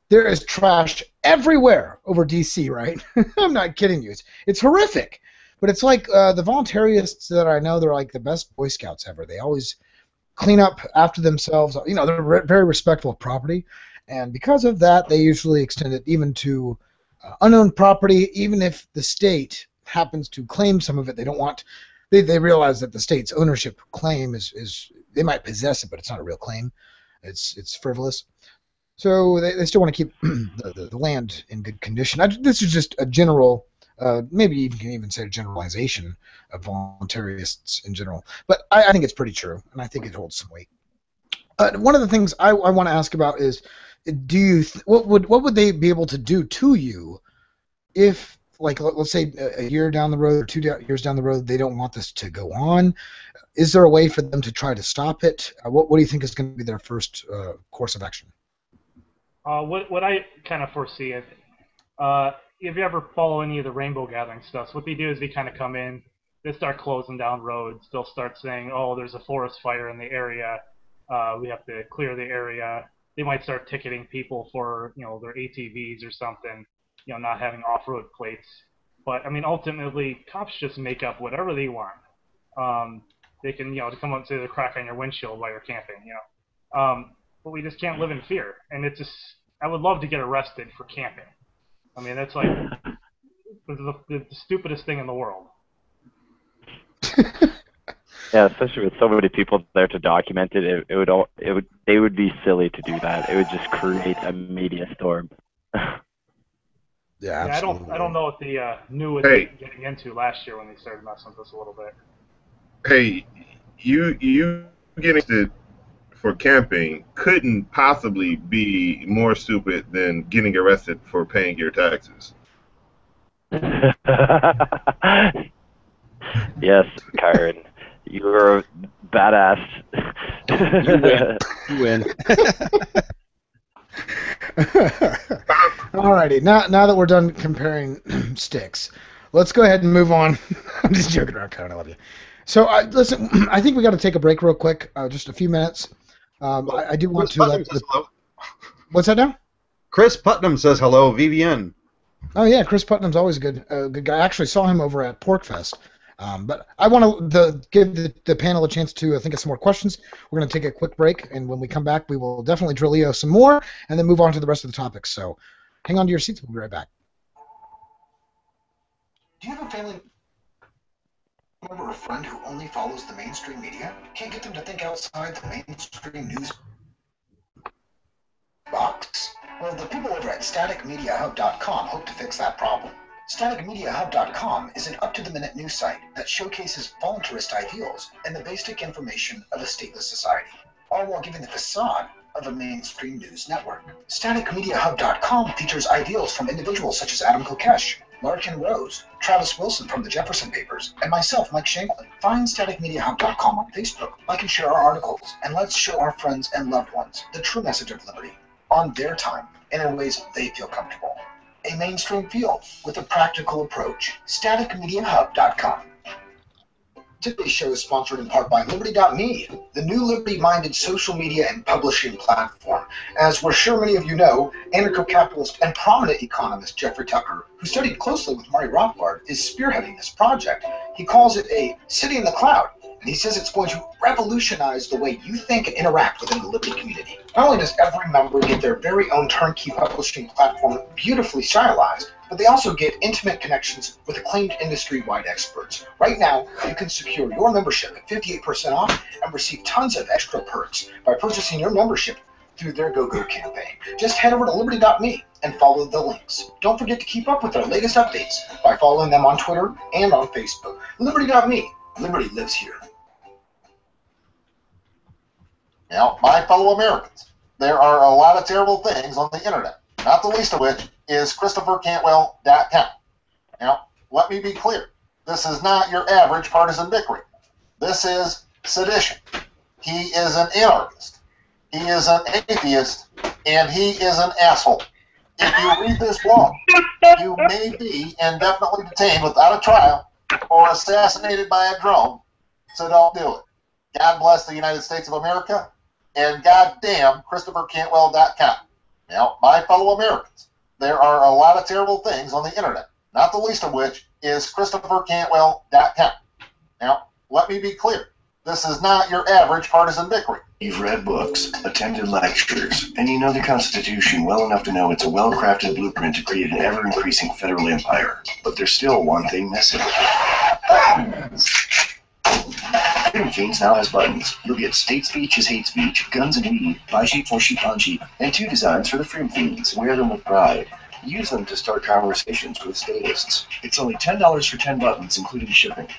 there is trash everywhere over D.C., right? I'm not kidding you. It's horrific. But it's like the voluntarists that I know, they're like the best Boy Scouts ever. They always clean up after themselves. They're very respectful of property. And because of that, they usually extend it even to unowned property, even if the state happens to claim some of it. They don't want they realize that the state's ownership claim is they might possess it, but it's not a real claim. It's frivolous. So they still want to keep the land in good condition. This is just a general, maybe you can even say a generalization of voluntarists in general. But I think it's pretty true, and I think it holds some weight. One of the things I want to ask about is, what would they be able to do to you if, like, let's say a year down the road or 2 years down the road, they don't want this to go on? Is there a way for them to try to stop it? What do you think is going to be their first course of action? What I kind of foresee is, if you ever follow any of the rainbow gathering stuff, so what they do is they kind of come in, they start closing down roads, they'll start saying, oh, there's a forest fire in the area, we have to clear the area. They might start ticketing people for, their ATVs or something, not having off-road plates. But, I mean, ultimately, cops just make up whatever they want. They can, come up and say they're cracking your windshield while you're camping, but we just can't live in fear. And it's just, I would love to get arrested for camping. I mean, that's like the stupidest thing in the world. Yeah, especially with so many people there to document it, they would be silly to do that. It would just create a media storm. Yeah, absolutely. I don't know what the knew what they were getting into last year when they started messing with us a little bit. Hey, you getting to for camping couldn't possibly be more stupid than getting arrested for paying your taxes. Yes, Kyron, you're a badass. You win. Alrighty, now that we're done comparing sticks, let's go ahead and move on. I'm just joking around, Kyron. I love you. So, listen, I think we got to take a break real quick, just a few minutes. I do want to let What's that now? Chris Putnam says hello, VVN. Oh yeah, Chris Putnam's always a good guy. I actually saw him over at Porcfest. But I want to give the panel a chance to think of some more questions. We're going to take a quick break, and when we come back, we will definitely drill Leo some more, and then move on to the rest of the topics. So hang on to your seats. We'll be right back. Do you have a family member or a friend who only follows the mainstream media? Can't get them to think outside the mainstream news box? Well, the people over at staticmediahub.com hope to fix that problem. StaticMediaHub.com is an up-to-the-minute news site that showcases voluntarist ideals and the basic information of a stateless society, all while giving the facade of a mainstream news network. StaticMediaHub.com features ideals from individuals such as Adam Kokesh, Larkin Rose, Travis Wilson from the Jefferson Papers, and myself, Mike Shanklin. Find StaticMediaHub.com on Facebook, like and share our articles, and let's show our friends and loved ones the true message of liberty on their time and in ways they feel comfortable. A mainstream feel with a practical approach. StaticMediaHub.com. Today's show is sponsored in part by Liberty.me, the new liberty-minded social media and publishing platform. As we're sure many of you know, anarcho-capitalist and prominent economist Jeffrey Tucker, who studied closely with Murray Rothbard, is spearheading this project. He calls it a city in the cloud, and he says it's going to revolutionize the way you think and interact within the Liberty community. Not only does every member get their very own turnkey publishing platform beautifully stylized, but they also get intimate connections with acclaimed industry-wide experts. Right now, you can secure your membership at 58% off and receive tons of extra perks by purchasing your membership through their GoGo campaign. Just head over to Liberty.me and follow the links. Don't forget to keep up with their latest updates by following them on Twitter and on Facebook. Liberty.me. Liberty lives here. Now, my fellow Americans, there are a lot of terrible things on the internet, not the least of which is ChristopherCantwell.com. Now, let me be clear. This is not your average partisan bickering. This is sedition. He is an anarchist. He is an atheist, and he is an asshole. If you read this blog, you may be indefinitely detained without a trial or assassinated by a drone, so don't do it. God bless the United States of America, and goddamn ChristopherCantwell.com. Now, my fellow Americans, there are a lot of terrible things on the internet, not the least of which is ChristopherCantwell.com. Now, let me be clear. This is not your average partisan bickering. You've read books, attended lectures, and you know the Constitution well enough to know it's a well-crafted blueprint to create an ever-increasing federal empire. But there's still one thing missing. Freedom Jeans now has buttons. You'll get state speech is hate speech, guns and weed, buy sheep for sheep on sheep, and 2 designs for the Freedom Fiends. Wear them with pride. Use them to start conversations with statists. It's only $10 for 10 buttons, including shipping.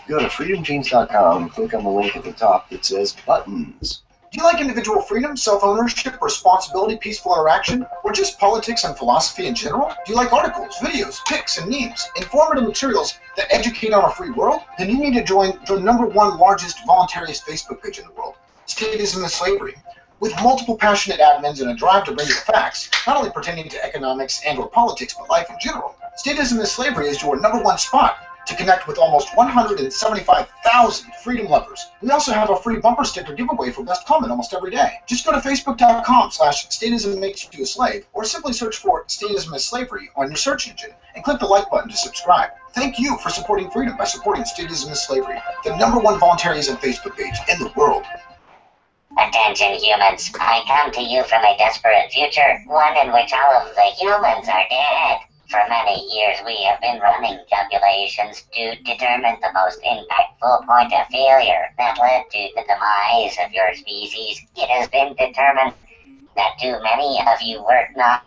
Go to freedomjeans.com and click on the link at the top that says buttons. Do you like individual freedom, self-ownership, responsibility, peaceful interaction, or just politics and philosophy in general? Do you like articles, videos, pics, and memes, informative materials that educate on a free world? Then you need to join the #1 largest voluntarist Facebook page in the world, Statism and Slavery. With multiple passionate admins and a drive to bring you facts, not only pertaining to economics and or politics, but life in general, Statism and Slavery is your #1 spot to connect with almost 175,000 freedom lovers. We also have a free bumper sticker giveaway for best comment almost every day. Just go to facebook.com/statism makes you a slave, or simply search for Statism as Slavery on your search engine and click the like button to subscribe. Thank you for supporting freedom by supporting Statism as Slavery, the #1 voluntarism Facebook page in the world. Attention humans, I come to you from a desperate future, one in which all of the humans are dead. For many years we have been running calculations to determine the most impactful point of failure that led to the demise of your species. It has been determined that too many of you were not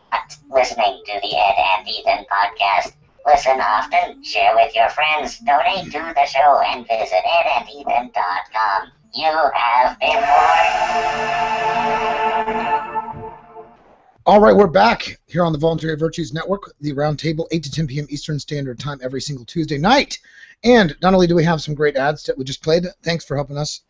listening to the Ed and Ethan podcast. Listen often, share with your friends, donate to the show, and visit edandethan.com. You have been warned. All right, we're back here on the Voluntary Virtues Network, the Roundtable, 8 to 10 p.m. Eastern Standard Time every single Tuesday night. And not only do we have some great ads that we just played, thanks for helping us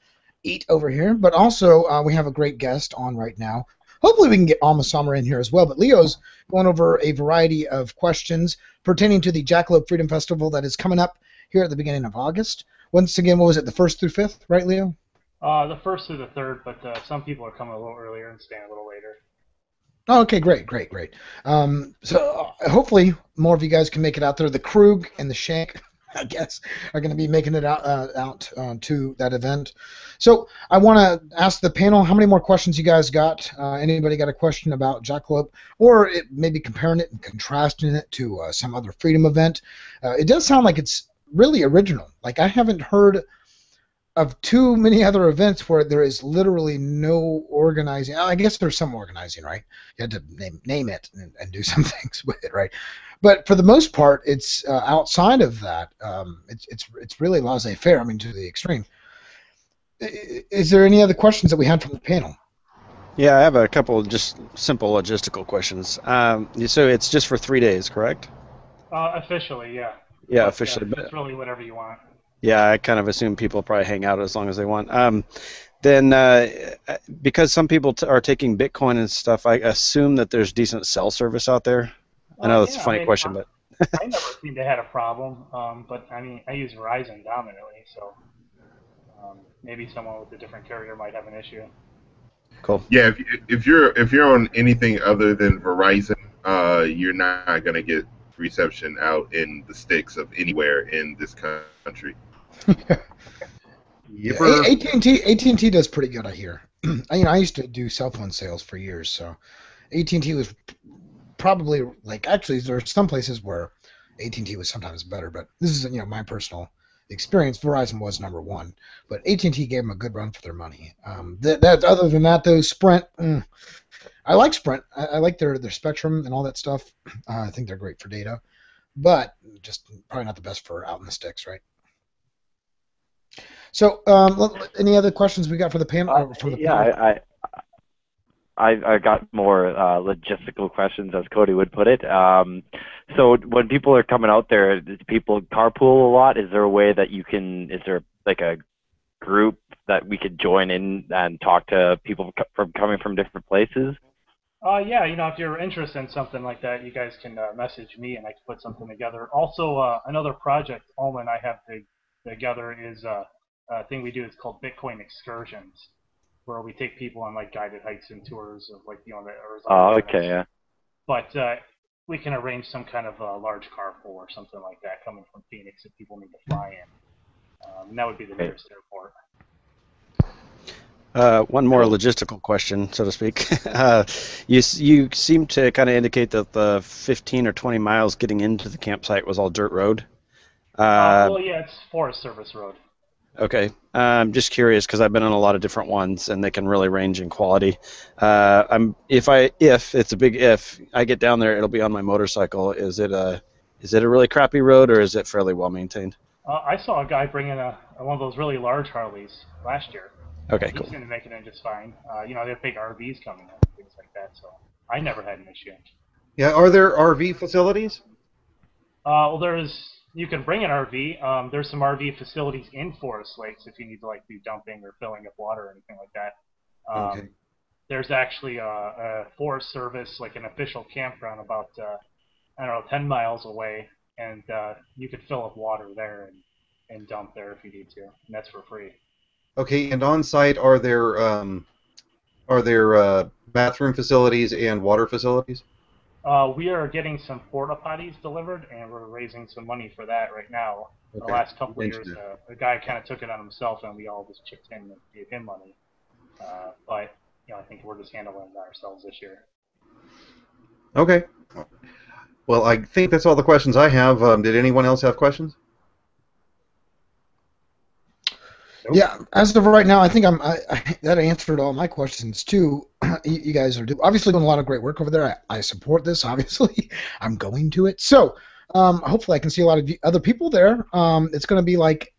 eat over here, but also we have a great guest on right now. Hopefully we can get Alma Sommer in here as well, but Leo's going over a variety of questions pertaining to the Jackalope Freedom Festival that is coming up here at the beginning of August. Once again, what was it, the 1st through 5th, right, Leo? The 1st through the 3rd, but some people are coming a little earlier and staying a little later. Oh, okay, great. So hopefully more of you guys can make it out there. The Krug and the Shank, I guess, are going to be making it out to that event. So I want to ask the panel, how many more questions you guys got? Anybody got a question about Jackalope, or maybe comparing it and contrasting it to some other freedom event? It does sound like it's really original. Like, I haven't heard of too many other events where there is literally no organizing. I guess there's some organizing, right? You had to name it and do some things with it, right? But for the most part, it's outside of that. It's really laissez-faire. I mean, to the extreme. Is there any other questions that we had from the panel? Yeah, I have a couple of just simple logistical questions. So it's just for 3 days, correct? Officially, yeah. Yeah, officially. It's really whatever you want. Yeah, I kind of assume people probably hang out as long as they want. Then, because some people are taking Bitcoin and stuff, I assume that there's decent cell service out there. I know it's a funny question, but I never seemed to have a problem. But I mean, I use Verizon dominantly, so maybe someone with a different carrier might have an issue. Cool. Yeah, if you're on anything other than Verizon, you're not gonna get reception out in the sticks of anywhere in this country. Yeah, AT&T does pretty good, I hear. I used to do cell phone sales for years, so AT&T was probably, like, actually there are some places where AT&T was sometimes better, but this is my personal experience. Verizon was #1, but AT&T gave them a good run for their money. Other than that, though, Sprint. I like Sprint. I like their spectrum and all that stuff. I think they're great for data, but just probably not the best for out in the sticks, right? So, any other questions we got for the panel? I got more logistical questions, as Cody would put it. So when people are coming out there, do people carpool a lot? Is there a way that is there like a group that we could join in and talk to people coming from different places? Yeah, if you're interested in something like that, you guys can message me and I can put something together. Also, another project Alma and I have together is a thing we do. It's called Bitcoin Excursions, where we take people on like guided hikes and tours of like the Arizona. Oh, okay, yeah. But we can arrange some kind of large carpool or something like that coming from Phoenix if people need to fly in. And that would be the nearest airport. One more logistical question, so to speak. You seem to kind of indicate that the 15 or 20 miles getting into the campsite was all dirt road. Well, yeah, it's Forest Service road. Okay. I'm just curious because I've been on a lot of different ones and they can really range in quality. If it's a big if, I get down there, it'll be on my motorcycle. Is it a really crappy road or is it fairly well maintained? I saw a guy bring in one of those really large Harleys last year. Okay, He cool. seemed to make it in just fine. They have big RVs coming in, things like that, so I never had an issue. Yeah, are there RV facilities? Well, you can bring an RV. There's some RV facilities in Forest Lakes if you need to do dumping or filling up water or anything like that. Okay. There's actually a Forest Service, like an official campground about 10 miles away, and you could fill up water there and dump there if you need to, and that's for free. Okay, and on site are there bathroom facilities and water facilities? We are getting some porta potties delivered, and we're raising some money for that right now. Okay. The last couple of years, a guy kind of took it on himself, and we all just chipped in and gave him money. But I think we're just handling it ourselves this year. Okay. Well, I think that's all the questions I have. Did anyone else have questions? Nope. Yeah, as of right now, I think that answered all my questions too. You guys are obviously doing a lot of great work over there. I support this. Obviously, I'm going to it. So hopefully, I can see a lot of other people there. It's going to be like,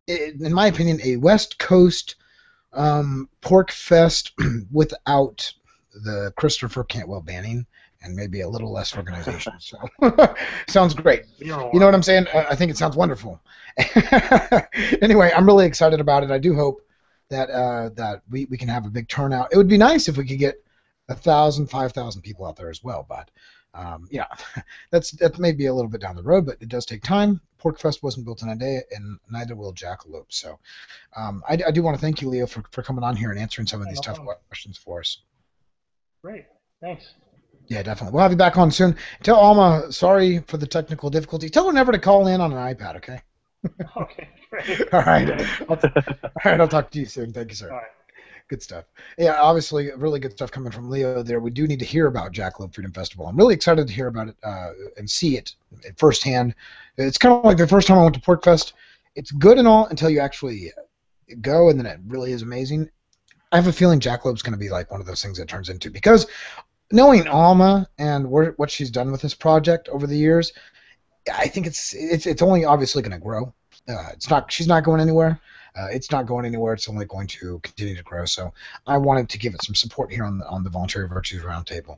in my opinion, a West Coast Porcfest without the Christopher Cantwell banning and maybe a little less organization. So sounds great. You know what I'm saying? I think it sounds wonderful. Anyway, I'm really excited about it. I do hope that we can have a big turnout. It would be nice if we could get 1,000, 5,000 people out there as well. But yeah, that may be a little bit down the road, but it does take time. Porcfest wasn't built in a day, and neither will Jackalope. So I do want to thank you, Leo, for coming on here and answering some of these tough questions for us. Great. Thanks. Yeah, definitely. We'll have you back on soon. Tell Alma, sorry for the technical difficulty. Tell her never to call in on an iPad, okay? Okay, great. All right. I'll talk to you soon. Thank you, sir. All right. Good stuff. Yeah, obviously, really good stuff coming from Leo there. We do need to hear about Jackalope Freedom Festival. I'm really excited to hear about it and see it firsthand. It's kind of like the first time I went to Porcfest. It's good and all until you actually go, and then it really is amazing. I have a feeling Jackalope's going to be like one of those things that turns into, because knowing Alma and what she's done with this project over the years, I think it's only obviously going to grow. She's not going anywhere. It's not going anywhere. It's only going to continue to grow. So I wanted to give it some support here on the Voluntary Virtues Roundtable.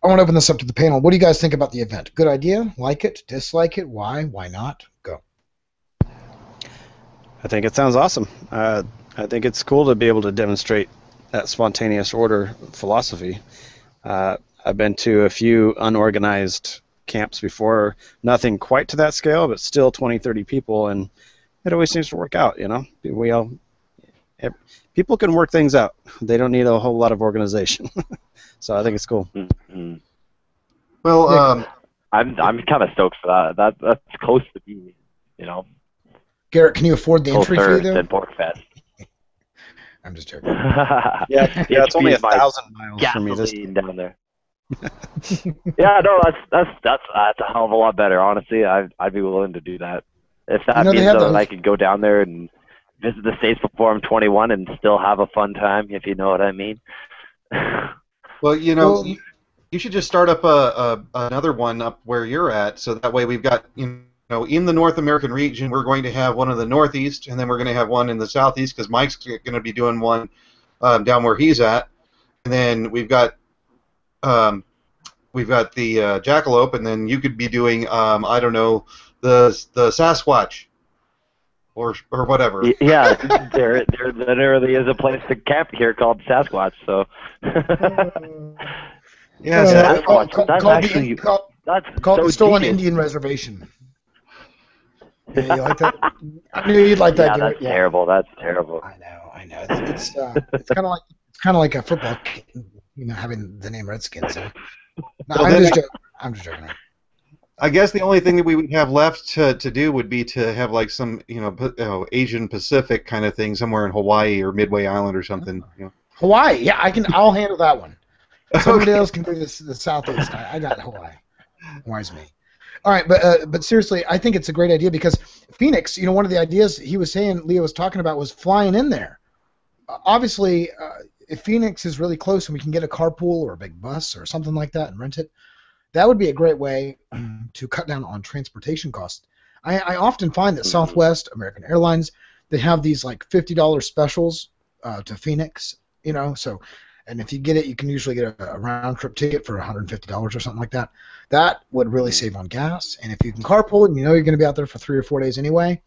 I want to open this up to the panel. What do you guys think about the event? Good idea? Like it? Dislike it? Why? Why not? Go. I think it sounds awesome. I think it's cool to be able to demonstrate that spontaneous order philosophy. I've been to a few unorganized camps before, nothing quite to that scale, but still 20, 30 people, and it always seems to work out, People can work things out. They don't need a whole lot of organization. So I think it's cool. Mm-hmm. Well, I'm kind of stoked for that. That's close to me, Garrett, can you afford the entry fee there? Porcfest. I'm just joking. yeah, it's only 1,000 miles from me. This down there. Yeah, no, that's a hell of a lot better. Honestly, I'd be willing to do that. If that means that I could go down there and visit the States before I'm 21 and still have a fun time, if you know what I mean. Well, you should just start up another one up where you're at, so that way we've got, in the North American region, we're going to have one in the Northeast, and then we're going to have one in the Southeast, because Mike's going to be doing one down where he's at, and then we've got the Jackalope, and then you could be doing I don't know, the Sasquatch or whatever. Yeah, there literally is a place to camp here called Sasquatch. So yeah, Sasquatch. That's actually called the Stolen Indian Reservation. Yeah, you like that? I knew you'd like that. Yeah, that's terrible. That's terrible. I know. It's kind of like a football, having the name Redskins. So. No, I'm just joking. I guess the only thing that we would have left to do would be to have like some Asian Pacific kind of thing somewhere in Hawaii or Midway Island or something. Hawaii, yeah, I'll handle that one. Somebody else can do the Southeast. I got Hawaii. Hawaii's me. All right, but seriously, I think it's a great idea because Phoenix, one of the ideas he was saying, Leo was talking about, was flying in there. Obviously, if Phoenix is really close and we can get a carpool or a big bus or something like that and rent it, that would be a great way to cut down on transportation costs. I often find that Southwest, American Airlines, they have these like $50 specials to Phoenix, so, and if you get it, you can usually get a round trip ticket for $150 or something like that. That would really save on gas. And if you can carpool and you're going to be out there for 3 or 4 days anyway,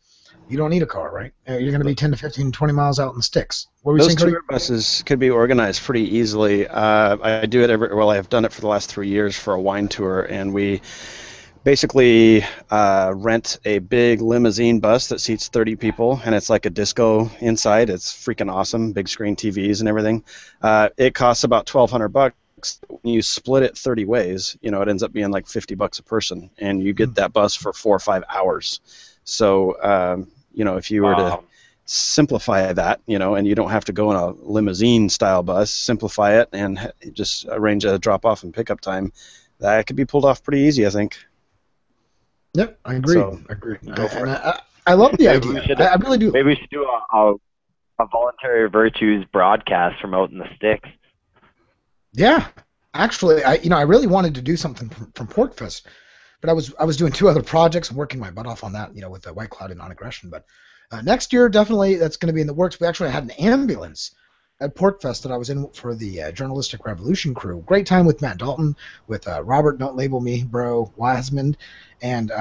you don't need a car, right? You're going to be 10 to 15, 20 miles out in the sticks. What were you saying, Cody? Those tour buses could be organized pretty easily. I do it I've done it for the last 3 years for a wine tour, and we basically rent a big limousine bus that seats 30 people, and it's like a disco inside. It's freaking awesome, big screen TVs and everything. It costs about $1,200. When you split it 30 ways, it ends up being like $50 a person, and you get that bus for 4 or 5 hours. So, if you were to simplify that, and you don't have to go in a limousine-style bus, simplify it and just arrange a drop-off and pickup time, that could be pulled off pretty easy, I think. Yep, I agree. So, I agree. Go for it. I love the idea. I really do. Maybe we should do a voluntary virtues broadcast from out in the sticks. Yeah, actually, I really wanted to do something from Porcfest, but I was doing 2 other projects and working my butt off on that, with the White Cloud and Non-Aggression. But next year, definitely, that's going to be in the works. We actually had an ambulance at Porcfest that I was in for the Journalistic Revolution crew. Great time with Matt Dalton, with Robert, Don't Label Me, Bro, Wiseman, and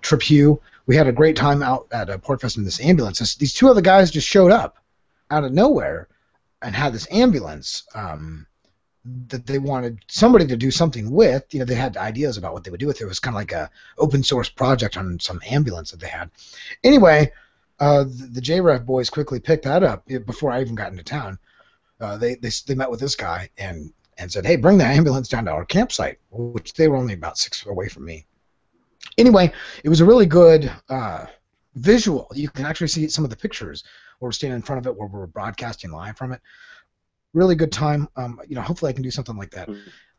Trip Hugh. We had a great time out at Porcfest in this ambulance. These 2 other guys just showed up out of nowhere and had this ambulance that they wanted somebody to do something with. They had ideas about what they would do with it. It was kind of like a open source project on some ambulance that they had. Anyway, the JREF boys quickly picked that up before I even got into town. They met with this guy and said, hey, bring the ambulance down to our campsite, which they were only about 6 feet away from me. Anyway, it was a really good visual. You can actually see some of the pictures where we're standing in front of it, where we're broadcasting live from it. Really good time. Hopefully I can do something like that.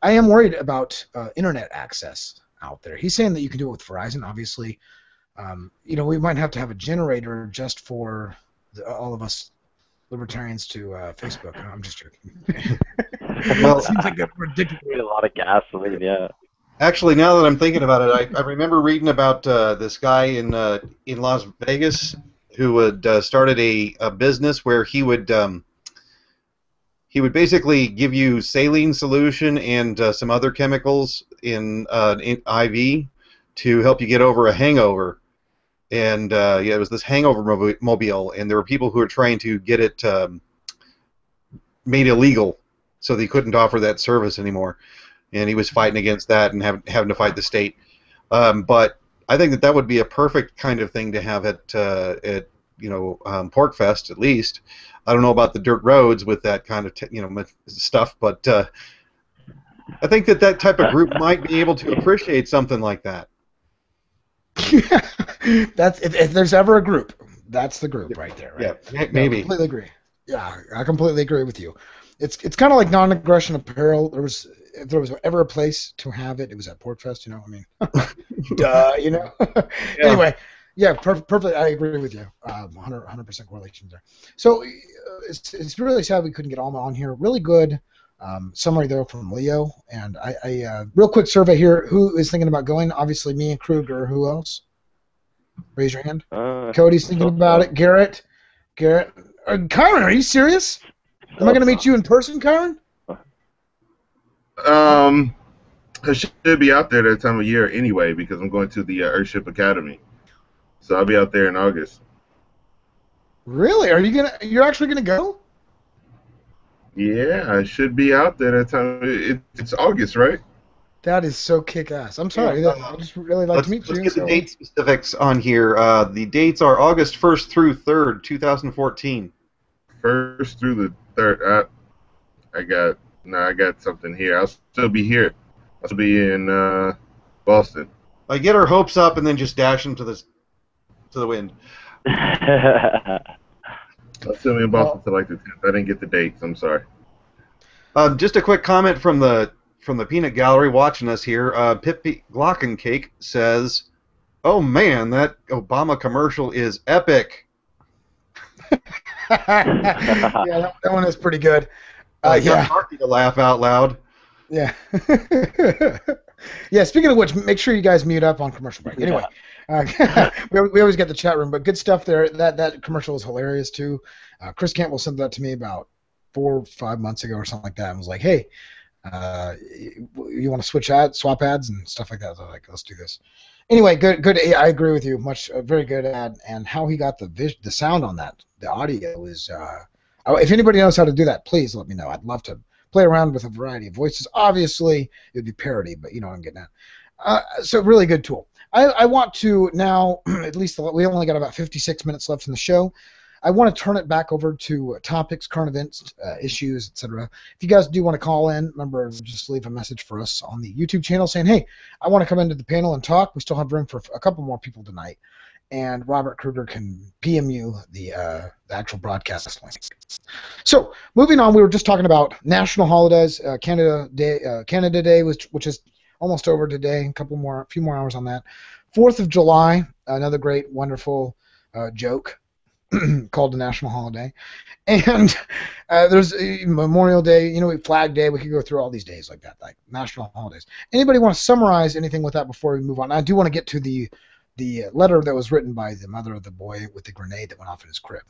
I am worried about internet access out there. He's saying that you can do it with Verizon, obviously. We might have to have a generator just for all of us libertarians to Facebook. I'm just joking. Well, it seems like a ridiculous. A lot of gasoline, yeah. Actually, now that I'm thinking about it, I remember reading about this guy in Las Vegas who had started a business where he would basically give you saline solution and some other chemicals in IV to help you get over a hangover. And it was this hangover mobile, and there were people who were trying to get it made illegal so they couldn't offer that service anymore. And he was fighting against that and having to fight the state. But I think that would be a perfect kind of thing to have at Porcfest, at least. I don't know about the dirt roads with that kind of stuff, but I think that type of group might be able to appreciate something like that. That's if there's ever a group, that's the group right there. Right? Yeah, maybe. I completely agree. Yeah, I completely agree with you. It's kind of like non-aggression apparel. If there was ever a place to have it, it was at Porcfest. Duh. Yeah. Anyway. Yeah, perfect. I agree with you. 100% correlation there. So it's really sad we couldn't get Alma on here. Really good summary there from Leo. And I real quick survey here. Who is thinking about going? Obviously me and Kruger. Who else? Raise your hand. Cody's thinking about it. Garrett. Kyron, are you serious? Am I going to meet you in person, Kyron? I should be out there that time of year anyway because I'm going to the Earthship Academy. So I'll be out there in August. Really? You're actually gonna go? Yeah, I should be out there that time. It's August, right? That is so kick-ass. I'm sorry. I just really like to meet you. Let's get the date specifics on here. The dates are August 1st through 3rd, 2014. 1st through the 3rd. I got something here. I'll still be here. I'll still be in Boston. I get our hopes up and then just dash them to the wind. I'll still be in Boston till like the 10th. I didn't get the dates. I'm sorry. Just a quick comment from from the Peanut Gallery watching us here, Pippi Glockencake says, "Oh man, that Obama commercial is epic." Yeah, that one is pretty good. Got Marky to laugh out loud. Yeah. Yeah, speaking of which, make sure you guys mute up on commercial break. Anyway, we always get the chat room, but good stuff there. That commercial is hilarious, too. Chris Campbell sent that to me about 4 or 5 months ago or something like that and was like, hey, you want to swap ads and stuff like that? So I was like, let's do this. Anyway, good. I agree with you. Very good ad. And how he got the sound on that, the audio is. If anybody knows how to do that, please let me know. I'd love to play around with a variety of voices. Obviously, it would be parody, but you know what I'm getting at. So really good tool. I want to now, at least we only got about 56 minutes left in the show. I want to turn it back over to topics, current events, issues, etc. If you guys do want to call in, remember, just leave a message for us on the YouTube channel saying, hey, I want to come into the panel and talk. We still have room for a couple more people tonight. And Robert Kruger can PM you the actual broadcast link. So, moving on, we were just talking about national holidays. Canada Day, which is almost over today. A few more hours on that. 4th of July, another great, wonderful joke called the national holiday. And there's Memorial Day, Flag Day. We could go through all these days like that, like national holidays. Anybody want to summarize anything with that before we move on? I do want to get to the letter that was written by the mother of the boy with the grenade that went off in his crib.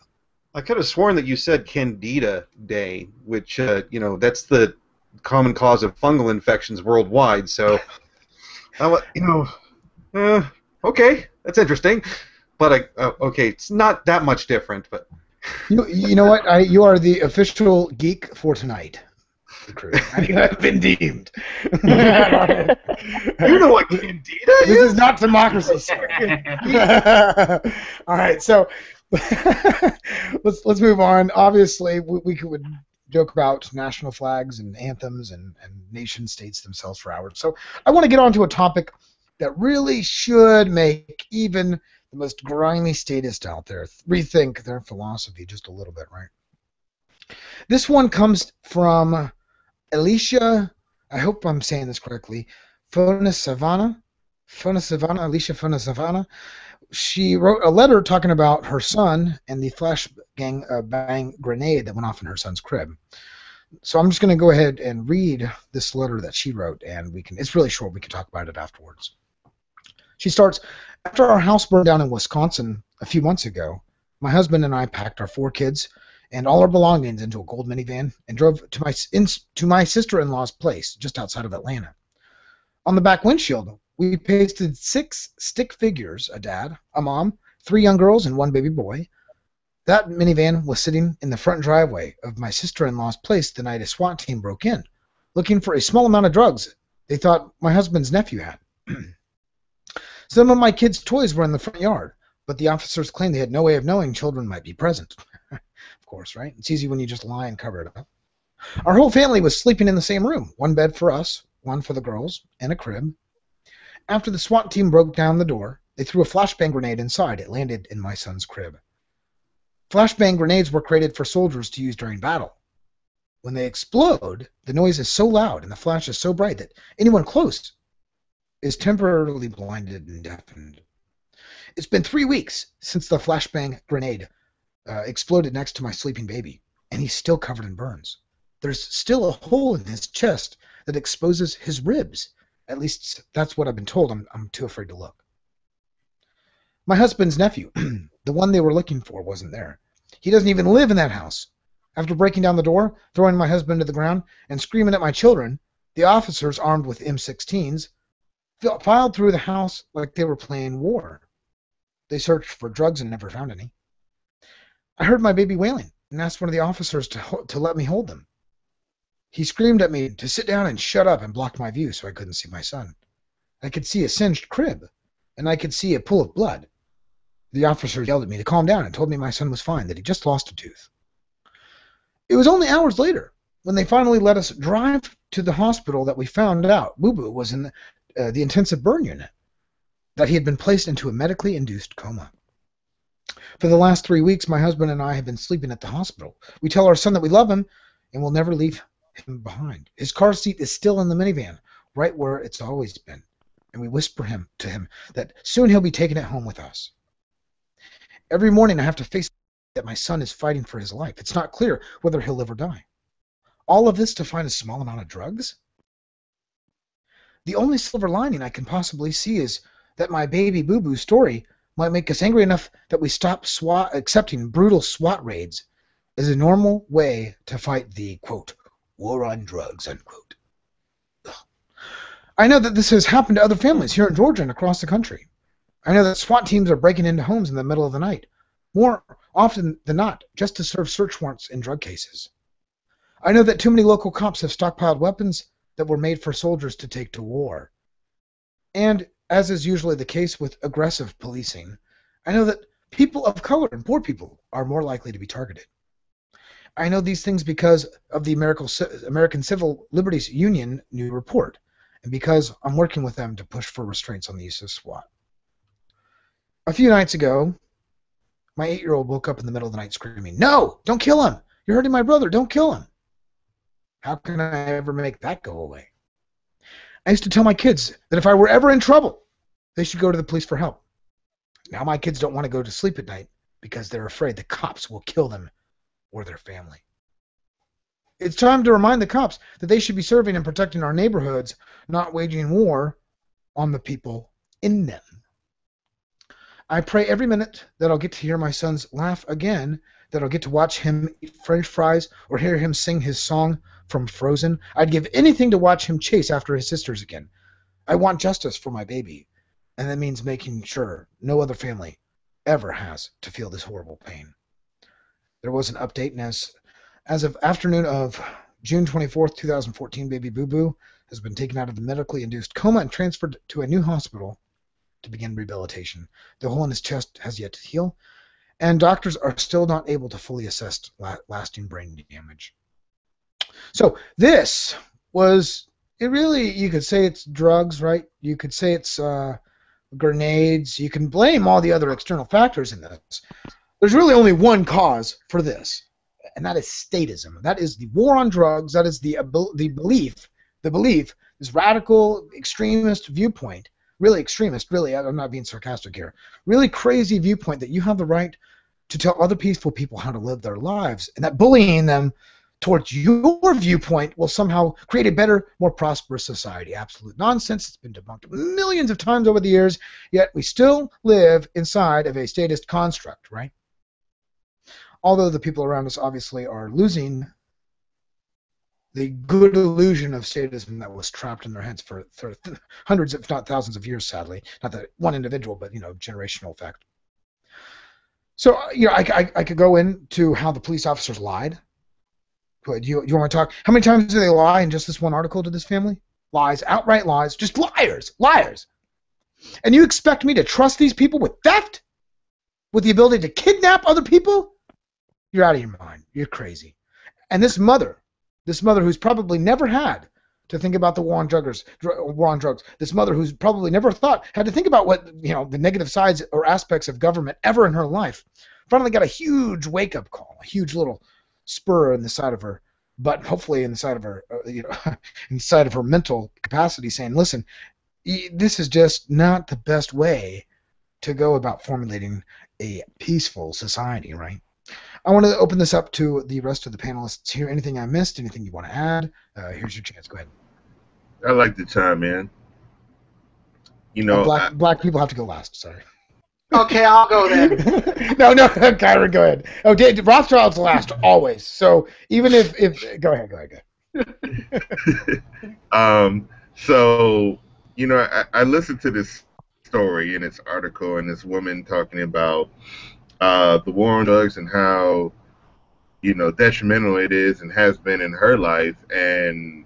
I could have sworn that you said Candida Day, which, that's the common cause of fungal infections worldwide. So, okay, that's interesting. But, okay, it's not that much different. But you know what? You are the official geek for tonight. You have been deemed. You know what Candida is? This is not democracy, sir. All right, so let's move on. Obviously, we could joke about national flags and anthems and nation states themselves for hours. So I want to get on to a topic that really should make even the most grimy statist out there rethink their philosophy just a little bit, right? This one comes from Alicia, I hope I'm saying this correctly, Alicia Fonasavana. She wrote a letter talking about her son and the bang grenade that went off in her son's crib. So I'm just going to go ahead and read this letter that she wrote, and it's really short. We can talk about it afterwards. She starts, after our house burned down in Wisconsin a few months ago, my husband and I packed our 4 kids and all our belongings into a gold minivan and drove to my sister-in-law's place just outside of Atlanta. On the back windshield, we pasted 6 stick figures, a dad, a mom, 3 young girls, and 1 baby boy. That minivan was sitting in the front driveway of my sister-in-law's place the night a SWAT team broke in, looking for a small amount of drugs they thought my husband's nephew had. Some of my kids' toys were in the front yard, but the officers claimed they had no way of knowing children might be present. Of course, right? It's easy when you just lie and cover it up. Our whole family was sleeping in the same room, 1 bed for us, 1 for the girls, and a crib. After the SWAT team broke down the door, they threw a flashbang grenade inside. It landed in my son's crib. Flashbang grenades were created for soldiers to use during battle. When they explode, the noise is so loud and the flash is so bright that anyone close is temporarily blinded and deafened. It's been 3 weeks since the flashbang grenade exploded next to my sleeping baby, and he's still covered in burns. There's still a hole in his chest that exposes his ribs. At least that's what I've been told. I'm too afraid to look. My husband's nephew, the one they were looking for, wasn't there. He doesn't even live in that house. After breaking down the door, throwing my husband to the ground, and screaming at my children, the officers, armed with M16s, filed through the house like they were playing war. They searched for drugs and never found any. I heard my baby wailing and asked one of the officers to let me hold them. He screamed at me to sit down and shut up and blocked my view so I couldn't see my son. I could see a singed crib, and I could see a pool of blood. The officers yelled at me to calm down and told me my son was fine, that he just lost a tooth. It was only hours later when they finally let us drive to the hospital that we found out Boo Boo was in the intensive burn unit, that he had been placed into a medically induced coma. For the last 3 weeks, my husband and I have been sleeping at the hospital. We tell our son that we love him and will never leave him behind. His car seat is still in the minivan, right where it's always been. And we whisper to him that soon he'll be taking it home with us. Every morning I have to face that my son is fighting for his life. It's not clear whether he'll live or die. All of this to find a small amount of drugs? The only silver lining I can possibly see is that my baby boo-boo story might make us angry enough that we stop accepting brutal SWAT raids as a normal way to fight the, quote, war on drugs, unquote. I know that this has happened to other families here in Georgia and across the country. I know that SWAT teams are breaking into homes in the middle of the night, more often than not, just to serve search warrants in drug cases. I know that too many local cops have stockpiled weapons that were made for soldiers to take to war. And, as is usually the case with aggressive policing, I know that people of color and poor people are more likely to be targeted. I know these things because of the American Civil Liberties Union new report, and because I'm working with them to push for restraints on the use of SWAT. A few nights ago, my 8-year-old woke up in the middle of the night screaming, "No! Don't kill him! You're hurting my brother! Don't kill him!" How can I ever make that go away? I used to tell my kids that if I were ever in trouble, they should go to the police for help. Now my kids don't want to go to sleep at night because they're afraid the cops will kill them or their family. It's time to remind the cops that they should be serving and protecting our neighborhoods, not waging war on the people in them. I pray every minute that I'll get to hear my son's laugh again, that I'll get to watch him eat French fries or hear him sing his song from Frozen. I'd give anything to watch him chase after his sisters again. I want justice for my baby, and that means making sure no other family ever has to feel this horrible pain. There was an update, and as of afternoon of June 24th, 2014, baby Boo Boo has been taken out of the medically induced coma and transferred to a new hospital to begin rehabilitation. The hole in his chest has yet to heal, and doctors are still not able to fully assess lasting brain damage. So this was, it really, you could say it's drugs, right? You could say it's grenades. You can blame all the other external factors in this. There's really only one cause for this, and that is statism. That is the war on drugs. That is the belief, this radical extremist viewpoint, really extremist, really, I'm not being sarcastic here, really crazy viewpoint that you have the right to tell other peaceful people how to live their lives, and that bullying them towards your viewpoint will somehow create a better, more prosperous society. Absolute nonsense. It's been debunked millions of times over the years, yet we still live inside of a statist construct, right? Although the people around us obviously are losing the good illusion of statism that was trapped in their heads for hundreds, if not thousands of years, sadly. Not that one individual, but, generational effect. So, I could go into how the police officers lied. Do you want to talk? How many times do they lie in just this one article to this family? Lies, outright lies, just liars. And you expect me to trust these people with theft? With the ability to kidnap other people? You're out of your mind. You're crazy. And this mother who's probably never had to think about the war on drugs, this mother who's probably never had to think about what, the negative sides or aspects of government ever in her life, finally got a huge wake-up call, a huge little spur in the side of her butt, hopefully in the side of her, inside of her mental capacity, saying, listen, this is just not the best way to go about formulating a peaceful society, right? I want to open this up to the rest of the panelists here. Anything I missed? Anything you want to add? Here's your chance. Go ahead. I like to chime in. Black people have to go last. Sorry. Okay, I'll go then. No, Kyron, go ahead. Okay, Rothschild's last always. So even if go ahead. So I listened to this story in this article, and this woman talking about the war on drugs and how detrimental it is and has been in her life. And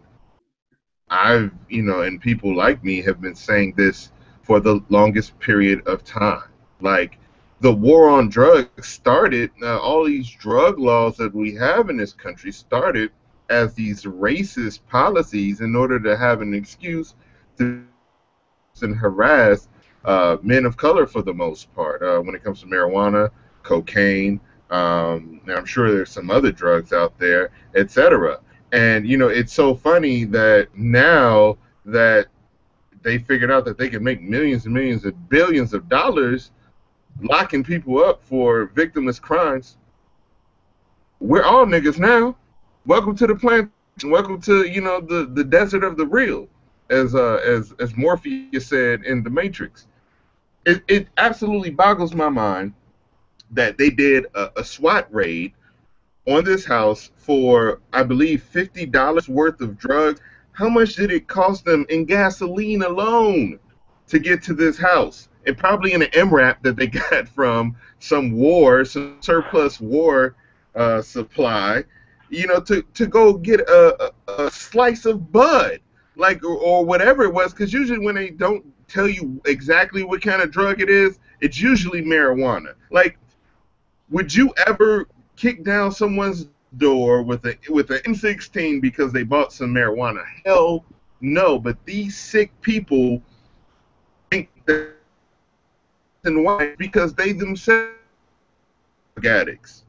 I've and people like me have been saying this for the longest period of time. Like, the war on drugs started, all these drug laws that we have in this country started as these racist policies in order to have an excuse to harass men of color for the most part. When it comes to marijuana, cocaine, now I'm sure there's some other drugs out there, etc. And it's so funny that now that they figured out that they can make millions and millions of billions of dollars locking people up for victimless crimes. We're all niggas now. Welcome to the plantation. Welcome to the desert of the real, as Morpheus said in The Matrix. It absolutely boggles my mind that they did a SWAT raid on this house for, I believe, $50 worth of drugs. How much did it cost them in gasoline alone to get to this house? And probably in an MRAP that they got from some surplus war supply, to go get a slice of bud, like, or whatever it was. Because usually when they don't tell you exactly what kind of drug it is, it's usually marijuana. Like, would you ever kick down someone's door with an M16 because they bought some marijuana? Hell no. But these sick people think that, and why? Because they themselves are addicts,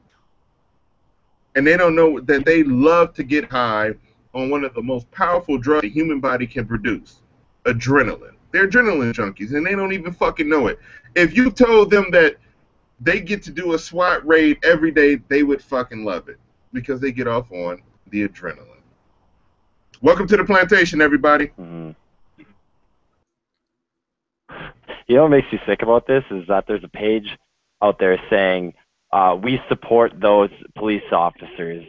and they don't know that they love to get high on one of the most powerful drugs the human body can produce, adrenaline. They're adrenaline junkies, and they don't even fucking know it. If you told them that they get to do a SWAT raid every day, they would fucking love it, because they get off on the adrenaline. Welcome to the plantation, everybody. Mm-hmm. You know what makes me sick about this is that there's a page out there saying, we support those police officers,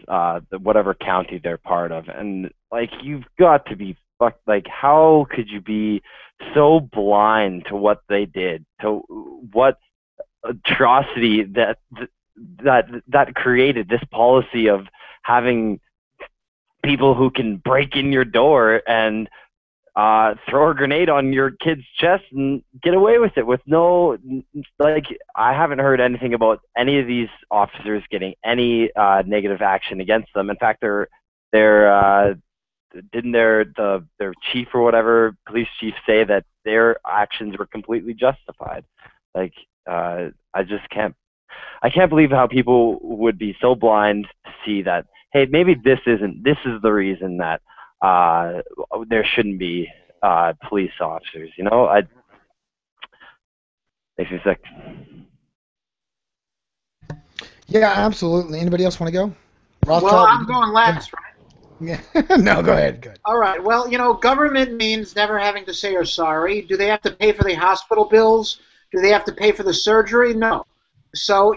whatever county they're part of. And, like, you've got to be fucked. Like, how could you be so blind to what they did, to what atrocity that created this policy of having people who can break in your door and throw a grenade on your kid's chest and get away with it with no, like, I haven't heard anything about any of these officers getting any negative action against them. In fact, didn't their chief or whatever, police chief, say that their actions were completely justified? Like, I can't believe how people would be so blind to see that, hey, maybe this is the reason that there shouldn't be police officers. Makes me sick. Yeah, absolutely. Anybody else want to go? Rothschild? Well, I'm going last, right? Yeah. No, go ahead. Good. All right. Well, government means never having to say you're sorry. Do they have to pay for the hospital bills? Do they have to pay for the surgery? No. So,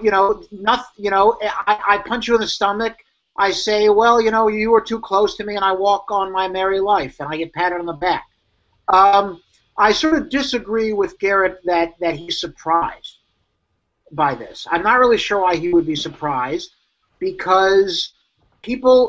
nothing. I punch you in the stomach. I say, well, you were too close to me, and I walk on my merry life, and I get patted on the back. I sort of disagree with Garrett that he's surprised by this. I'm not really sure why he would be surprised, because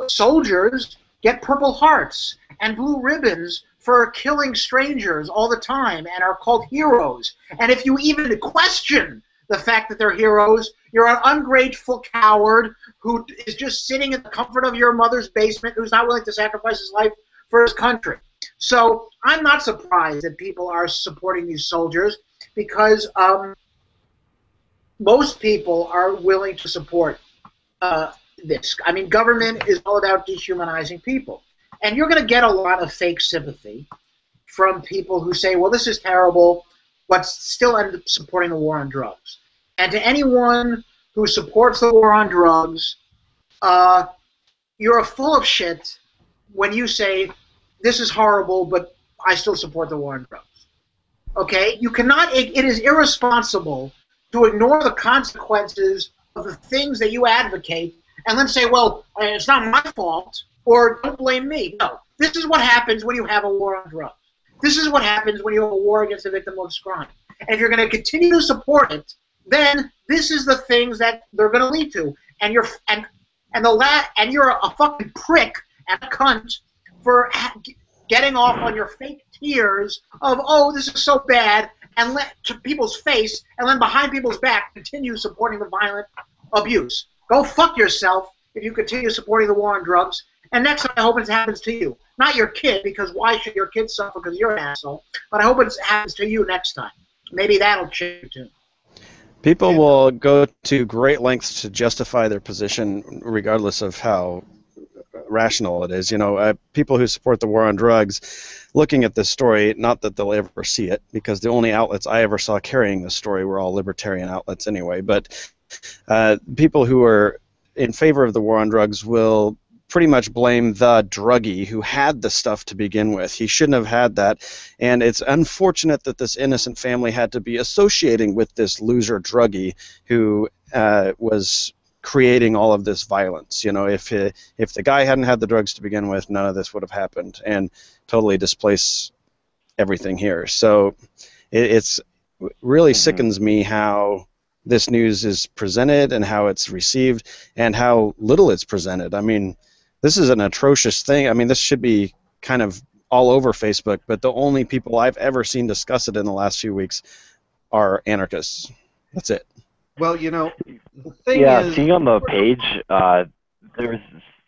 soldiers get Purple Hearts and blue ribbons for killing strangers all the time and are called heroes. And if you even question the fact that they're heroes, you're an ungrateful coward who is just sitting in the comfort of your mother's basement, who's not willing to sacrifice his life for his country. So I'm not surprised that people are supporting these soldiers, because most people are willing to support this. I mean, government is all about dehumanizing people. And you're going to get a lot of fake sympathy from people who say, well, this is terrible, but still end up supporting the war on drugs. And to anyone who supports the war on drugs, you're full of shit when you say, this is horrible, but I still support the war on drugs. Okay? You cannot, it is irresponsible to ignore the consequences of the things that you advocate and then say, well, it's not my fault, or don't blame me. No. This is what happens when you have a war on drugs. This is what happens when you have a war against the victim of crime. And if you're going to continue to support it, then this is the things that they're going to lead to. And you're a fucking prick and a cunt for getting off on your fake tears of, oh, this is so bad, and let to people's face, and then behind people's back continue supporting the violent abuse. Go fuck yourself if you continue supporting the war on drugs. And next time, I hope it happens to you. Not your kid, because why should your kid suffer because you're an asshole? But I hope it happens to you next time. Maybe that'll change too. People will go to great lengths to justify their position regardless of how rational it is. People who support the war on drugs, looking at this story, not that they'll ever see it, because the only outlets I ever saw carrying this story were all libertarian outlets anyway, but people who are in favor of the war on drugs will pretty much blame the druggie who had the stuff to begin with. He shouldn't have had that, and it's unfortunate that this innocent family had to be associating with this loser druggie who was creating all of this violence. If the guy hadn't had the drugs to begin with, none of this would have happened, and totally displace everything here. So it's really sickens me how this news is presented and how it's received and how little it's presented. I mean, this is an atrocious thing. I mean, this should be kind of all over Facebook, but the only people I've ever seen discuss it in the last few weeks are anarchists. That's it. Well, the thing is... seeing on the page, there's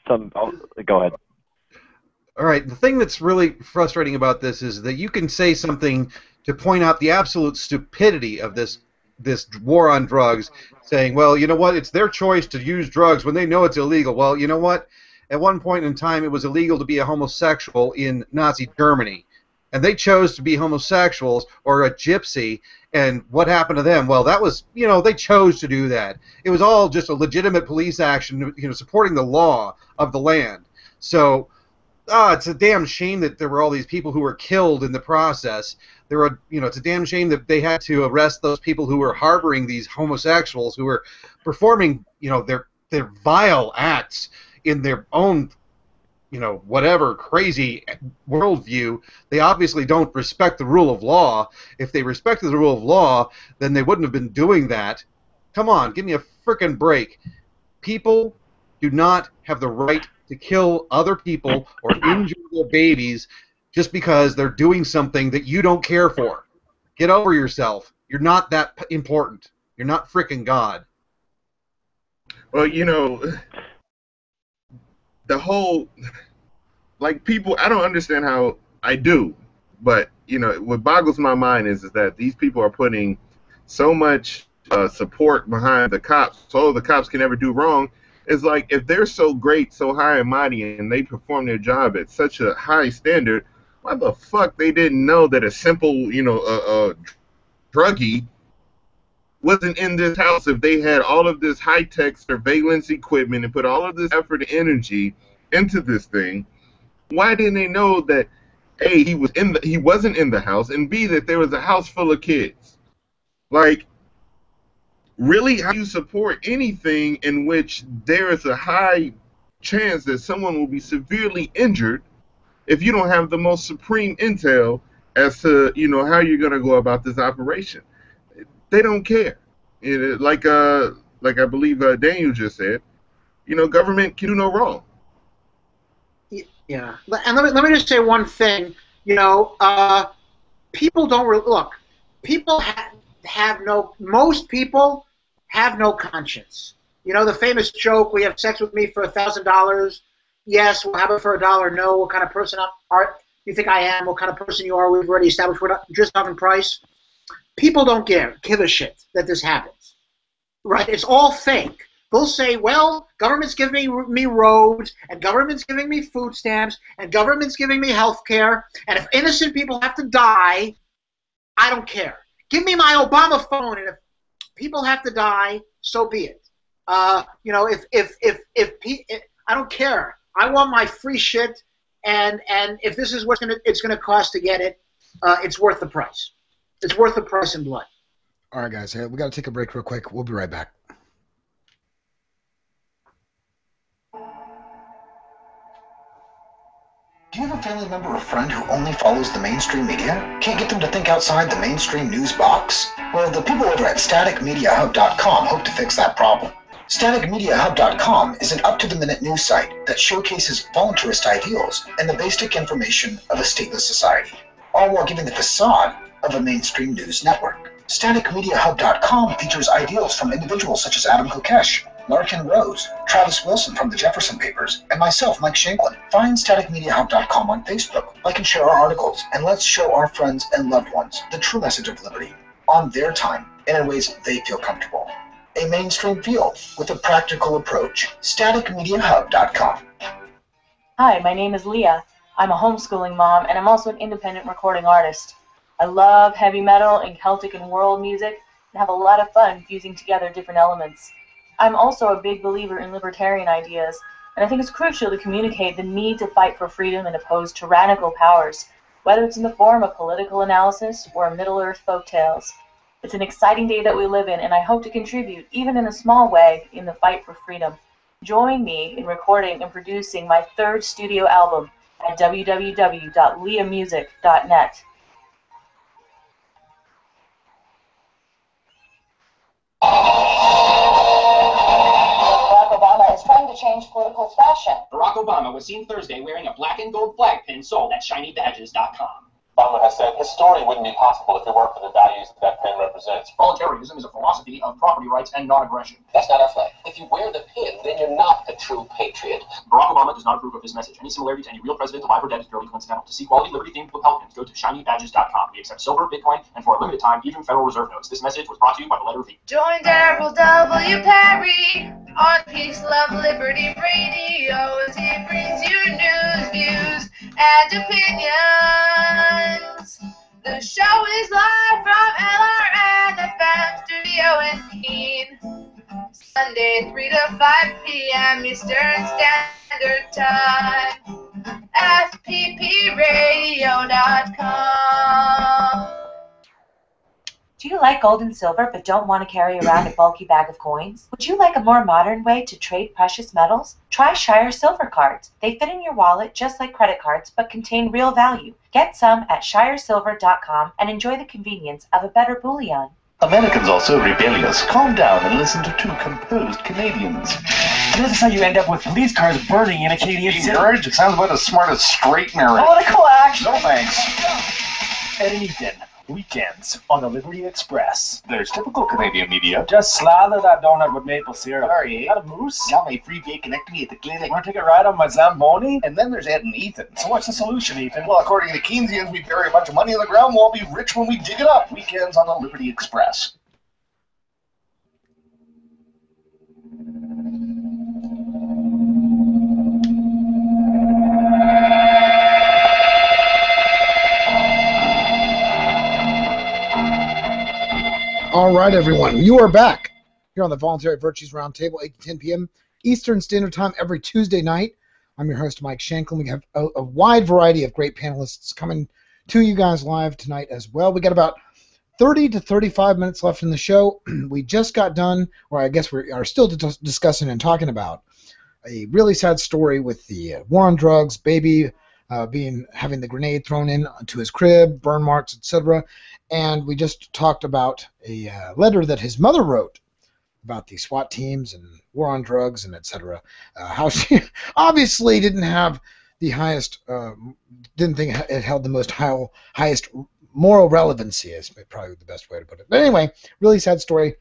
some... Oh, go ahead. All right, the thing that's really frustrating about this is that you can say something to point out the absolute stupidity of this war on drugs, saying, well, you know what, it's their choice to use drugs when they know it's illegal. Well, you know what? At one point in time, it was illegal to be a homosexual in Nazi Germany, and they chose to be homosexuals or a gypsy, and what happened to them? Well, that was, they chose to do that. It was all just a legitimate police action, supporting the law of the land. So, it's a damn shame that there were all these people who were killed in the process. It's a damn shame that they had to arrest those people who were harboring these homosexuals who were performing, their vile acts in their own, whatever crazy worldview. They obviously don't respect the rule of law. If they respected the rule of law, then they wouldn't have been doing that. Come on, give me a frickin' break. People do not have the right to kill other people or injure their babies just because they're doing something that you don't care for. Get over yourself. You're not that important. You're not frickin' God. Well, the whole, people, I don't understand how, I do, but, what boggles my mind is that these people are putting so much support behind the cops, so the cops can never do wrong. It's like, if they're so great, so high and mighty, and they perform their job at such a high standard, why the fuck they didn't know that a simple, druggie wasn't in this house if they had all of this high-tech surveillance equipment and put all of this effort and energy into this thing? Why didn't they know that, A, he wasn't in the house, and B, that there was a house full of kids? Really, how do you support anything in which there is a high chance that someone will be severely injured if you don't have the most supreme intel as to, how you're going to go about this operation? They don't care. Like I believe Daniel just said, government can do no wrong. Yeah, and let me just say one thing. People don't look. People most people have no conscience. The famous joke: "We have sex with me for $1,000." Yes. We'll have it for $1. No. What kind of person you think I am? What kind of person you are? We've already established we're not just having price. People don't give a shit that this happens, right? It's all fake. They'll say, well, government's giving me roads, and government's giving me food stamps, and government's giving me health care, and if innocent people have to die, I don't care. Give me my Obama phone, and if people have to die, so be it. If I don't care. I want my free shit, and if this is what it's gonna cost to get it, it's worth the price. It's worth the price in blood. All right, guys, we got to take a break real quick. We'll be right back. Do you have a family member or friend who only follows the mainstream media? Can't get them to think outside the mainstream news box? Well, the people over at staticmediahub.com hope to fix that problem. Staticmediahub.com is an up-to-the-minute news site that showcases voluntarist ideals and the basic information of a stateless society, all while giving the facade of a mainstream news network. StaticMediaHub.com features ideals from individuals such as Adam Kokesh, Larkin Rose, Travis Wilson from the Jefferson Papers, and myself, Mike Shanklin. Find StaticMediaHub.com on Facebook, like and share our articles, and let's show our friends and loved ones the true message of liberty on their time and in ways they feel comfortable. A mainstream feel with a practical approach. StaticMediaHub.com. Hi, my name is Leah. I'm a homeschooling mom, and I'm also an independent recording artist. I love heavy metal and Celtic and world music, and have a lot of fun fusing together different elements. I'm also a big believer in libertarian ideas, and I think it's crucial to communicate the need to fight for freedom and oppose tyrannical powers, whether it's in the form of political analysis or Middle-earth folk tales. It's an exciting day that we live in, and I hope to contribute, even in a small way, in the fight for freedom. Join me in recording and producing my third studio album at www.leahmusic.net. Barack Obama is trying to change political fashion. Barack Obama was seen Thursday wearing a black and gold flag pin sold at shinybadges.com. Obama has said his story wouldn't be possible if it weren't for the values that pin represents. Voluntarism is a philosophy of property rights and non-aggression. That's not our flag. If you wear the pin, then you're not a true patriot. Barack Obama does not approve of this message. Any similarity to any real president, alive or dead, is purely coincidental. To see quality liberty-themed Republicans, go to shinybadges.com. We accept silver, Bitcoin, and for a limited time, even Federal Reserve notes. This message was brought to you by the letter V. Join Daryl W. Perry on Peace, Love, Liberty Radio as he brings you news, views, and opinions. The show is live from LRN FM Studio in Keene. Sunday, 3 to 5 p.m. Eastern Standard Time. FPPRadio.com. Do you like gold and silver but don't want to carry around a bulky bag of coins? Would you like a more modern way to trade precious metals? Try Shire Silver Cards. They fit in your wallet just like credit cards but contain real value. Get some at shiresilver.com and enjoy the convenience of a better bullion. Americans are so rebellious. Calm down and listen to two composed Canadians. Notice how you end up with police cars burning in a Canadian city. Marriage? It sounds about as smart as straight marriage. Political action! No thanks. Ed and Ethan, weekends on the Liberty Express. There's typical Canadian media. Just slather that donut with maple syrup. Sorry. Got a moose? Got my free baconectomy at the clinic. Want to take a ride on my Zamboni? And then there's Ed and Ethan. So what's the solution, Ethan? Well, according to Keynesians, we bury a bunch of money in the ground, we'll all be rich when we dig it up. Weekends on the Liberty Express. All right, everyone, you are back here on the Voluntary Virtues Roundtable, 8 to 10 p.m. Eastern Standard Time every Tuesday night. I'm your host, Mike Shanklin. We have a wide variety of great panelists coming to you guys live tonight as well. We got about 30 to 35 minutes left in the show. We just got done, or I guess we are still discussing and talking about a really sad story with the war on drugs, baby having the grenade thrown into his crib, burn marks, etc. And we just talked about a letter that his mother wrote about the SWAT teams and war on drugs and etc. How she obviously didn't have the highest, didn't think it held the most highest moral relevancy is probably the best way to put it. But anyway, really sad story.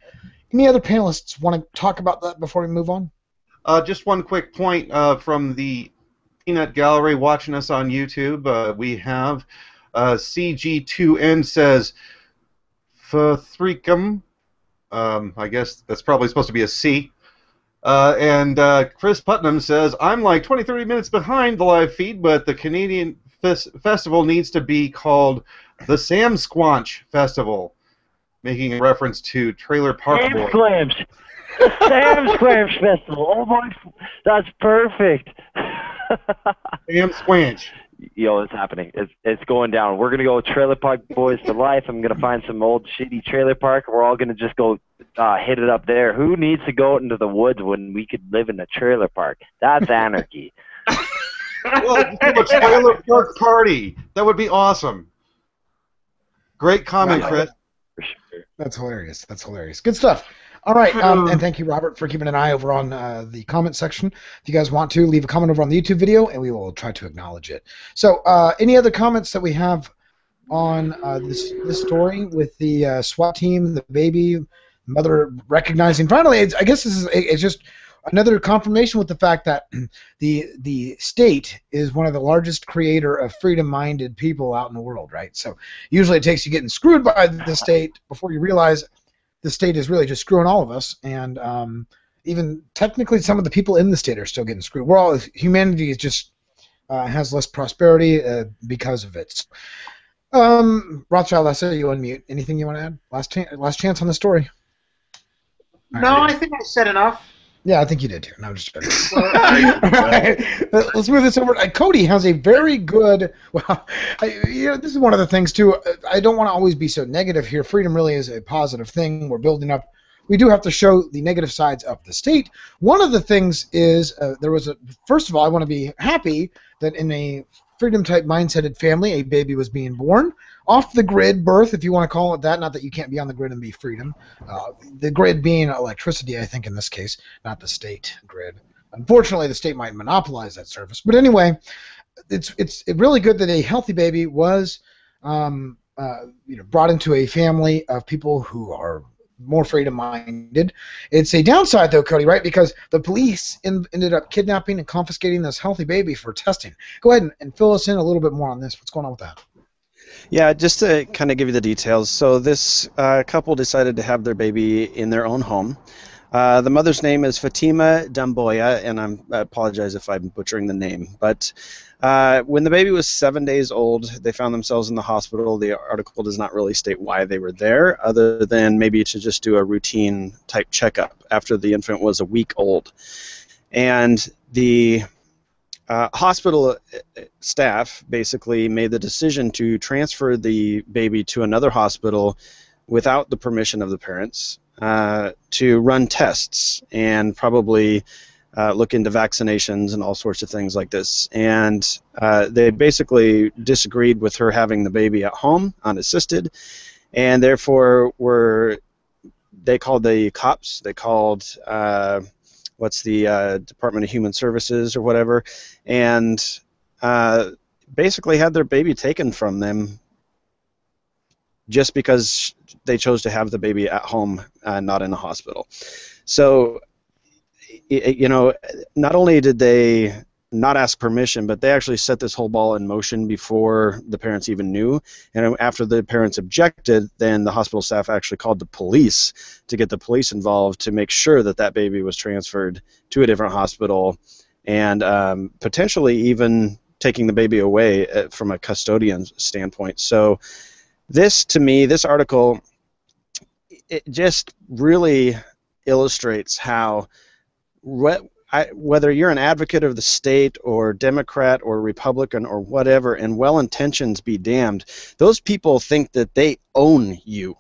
Any other panelists want to talk about that before we move on? Just one quick point from the Peanut Gallery watching us on YouTube. We have CG2N says, Fthricum. I guess that's probably supposed to be a C. And Chris Putnam says, I'm like 20-30 minutes behind the live feed, but the Canadian festival needs to be called the Sam Squanch Festival, making a reference to Trailer Park Boys. Sam Squanch Festival. Oh my, that's perfect. Sam Squanch. Yo, it's happening. It's going down. We're gonna go Trailer Park Boys for life. I'm gonna find some old shitty trailer park. We're all gonna just go hit it up there. Who needs to go into the woods when we could live in a trailer park? That's anarchy. Well, a trailer park party. That would be awesome. Great comment, Chris. For sure. That's hilarious. That's hilarious. Good stuff. All right, and thank you, Robert, for keeping an eye over on the comment section. If you guys want to, leave a comment over on the YouTube video, and we will try to acknowledge it. So, any other comments that we have on this story with the SWAT team, the baby, mother recognizing? Finally, I guess this is it's just another confirmation with the fact that the state is one of the largest creator of freedom-minded people out in the world, right? So, usually it takes you getting screwed by the state before you realize the state is really just screwing all of us, and even technically some of the people in the state are still getting screwed. Humanity is just has less prosperity because of it. Rothschild, I said you unmute. Anything you want to add? Last chance on the story. No, I think I said enough. Yeah, I think you did too. No, just better. Right. Let's move this over. Cody has a very good. Well, this is one of the things too. I don't want to always be so negative here. Freedom really is a positive thing. We're building up. We do have to show the negative sides of the state. One of the things is first of all, I want to be happy that in a freedom-type mindseted family, a baby was being born. Off the grid birth, if you want to call it that. Not that you can't be on the grid and be freedom. The grid being electricity, I think, in this case, not the state grid. Unfortunately, the state might monopolize that service. But anyway, it's really good that a healthy baby was brought into a family of people who are more freedom-minded. It's a downside, though, Cody, right? Because the police ended up kidnapping and confiscating this healthy baby for testing. Go ahead and fill us in a little bit more on this. What's going on with that? Yeah, just to kind of give you the details. So this couple decided to have their baby in their own home. The mother's name is Fatima Damboya, and I apologize if I'm butchering the name. But when the baby was 7 days old, they found themselves in the hospital. The article does not really state why they were there, other than maybe to just do a routine type checkup after the infant was a week old. And the hospital staff basically made the decision to transfer the baby to another hospital without the permission of the parents to run tests and probably look into vaccinations and all sorts of things like this. And they basically disagreed with her having the baby at home unassisted, and therefore they called the cops. They called what's the Department of Human Services or whatever, and basically had their baby taken from them just because they chose to have the baby at home, not in a hospital. So, not only did they not ask permission, but they actually set this whole ball in motion before the parents even knew. And after the parents objected, then the hospital staff actually called the police to get the police involved to make sure that that baby was transferred to a different hospital, and potentially even taking the baby away from a custodian standpoint. So this, to me, this article, it just really illustrates how whether you're an advocate of the state or Democrat or Republican or whatever, and well-intentions be damned, those people think that they own you.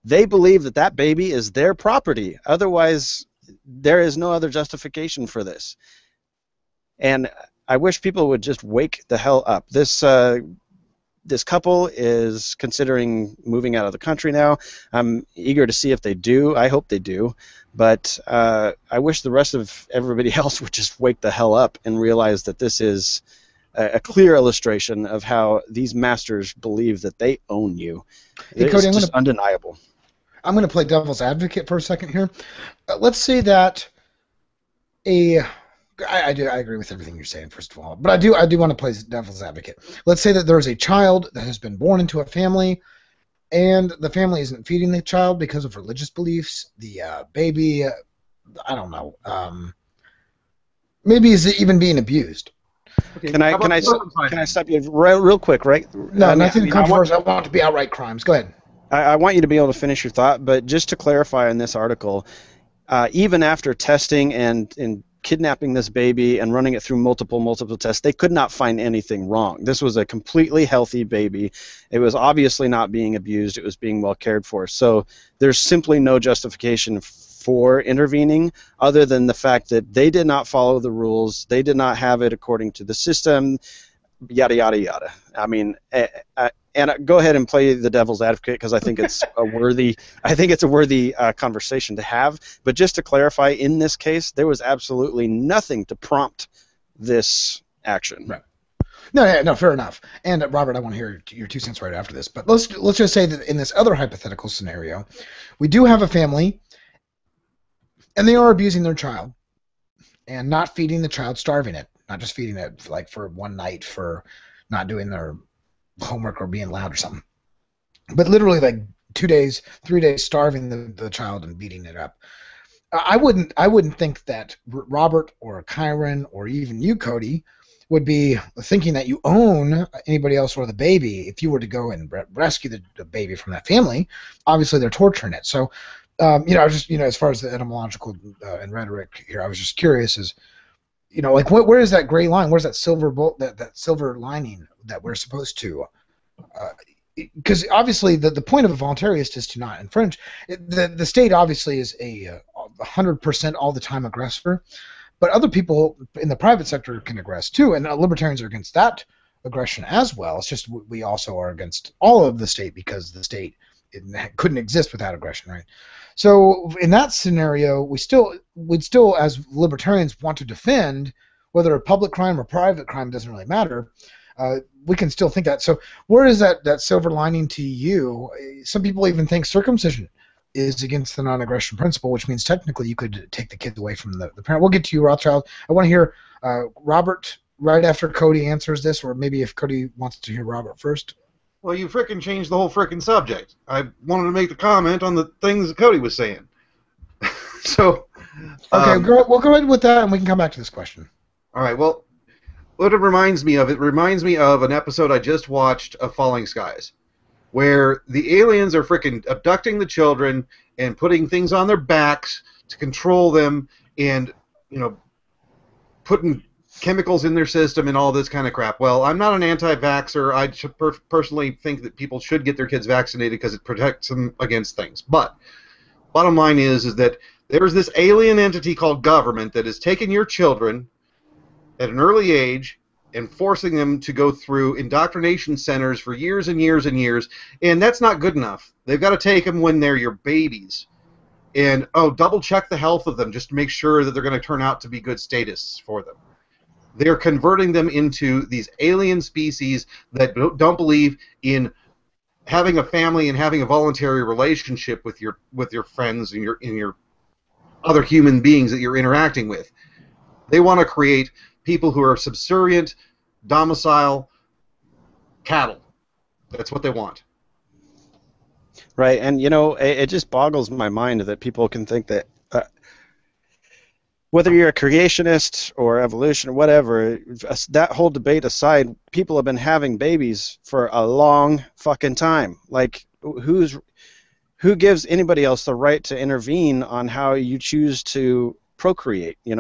They believe that that baby is their property. Otherwise, there is no other justification for this. And I wish people would just wake the hell up. This couple is considering moving out of the country now. I'm eager to see if they do. I hope they do. But I wish the rest of everybody else would just wake the hell up and realize that this is a clear illustration of how these masters believe that they own you. Hey, Cody, it's just undeniable. I'm going to play devil's advocate for a second here. Let's say that I agree with everything you're saying, first of all, but I do want to play devil's advocate. Let's say that there's a child that has been born into a family, and the family isn't feeding the child because of religious beliefs. The baby, I don't know, maybe is even being abused. Okay. Can I stop you real quick, right? No, nothing controversial. I want it to be outright crimes. Go ahead. I want you to be able to finish your thought, but just to clarify in this article, even after testing and kidnapping this baby and running it through multiple tests, they could not find anything wrong. This was a completely healthy baby. It was obviously not being abused. It was being well cared for. So there's simply no justification for intervening other than the fact that they did not follow the rules. They did not have it according to the system, yada, yada, yada. I mean, and go ahead and play the devil's advocate, because I think it's a worthy conversation to have. But just to clarify, in this case, there was absolutely nothing to prompt this action. Right. No, fair enough. And Robert, I want to hear your 2 cents right after this. But let's just say that in this other hypothetical scenario, we do have a family, and they are abusing their child, and not feeding the child, starving it, not just feeding it like for one night for not doing their homework or being loud or something, but literally like 2 days, 3 days starving the child and beating it up. I wouldn't think that Robert or Kyron or even you, Cody, would be thinking that you own anybody else or the baby. If you were to go and rescue the baby from that family, obviously they're torturing it. So, I was just, as far as the etymological and rhetoric here, I was just curious is, like where is that gray line? Where's that silver that silver lining that we're supposed to? Because obviously the point of a voluntarist is to not infringe. The state obviously is a 100% all the time aggressor, but other people in the private sector can aggress too, and libertarians are against that aggression as well. It's just we also are against all of the state because the state couldn't exist without aggression, right? So in that scenario, we'd still as libertarians want to defend whether a public crime or private crime doesn't really matter. We can still think that. So where is that silver lining to you? Some people even think circumcision is against the non-aggression principle, which means technically you could take the kids away from the parent. We'll get to you, Rothschild. I want to hear Robert right after Cody answers this, or maybe if Cody wants to hear Robert first. Well, you frickin' changed the whole frickin' subject. I wanted to make the comment on the things that Cody was saying. So, okay, we'll go ahead with that, and we can come back to this question. All right. Well, what it reminds me of an episode I just watched of Falling Skies, where the aliens are frickin' abducting the children and putting things on their backs to control them, and putting chemicals in their system and all this kind of crap. Well, I'm not an anti-vaxxer. I personally think that people should get their kids vaccinated because it protects them against things. But bottom line is that there's this alien entity called government that is taking your children at an early age and forcing them to go through indoctrination centers for years and years and years, and that's not good enough. They've got to take them when they're your babies. And, double check the health of them just to make sure that they're going to turn out to be good statists for them. They're converting them into these alien species that don't believe in having a family and having a voluntary relationship with your friends and your other human beings that you're interacting with. They want to create people who are subservient, domicile cattle. That's what they want. Right, and it just boggles my mind that people can think that whether you're a creationist or evolution or whatever, that whole debate aside, people have been having babies for a long fucking time. Like, who gives anybody else the right to intervene on how you choose to procreate? It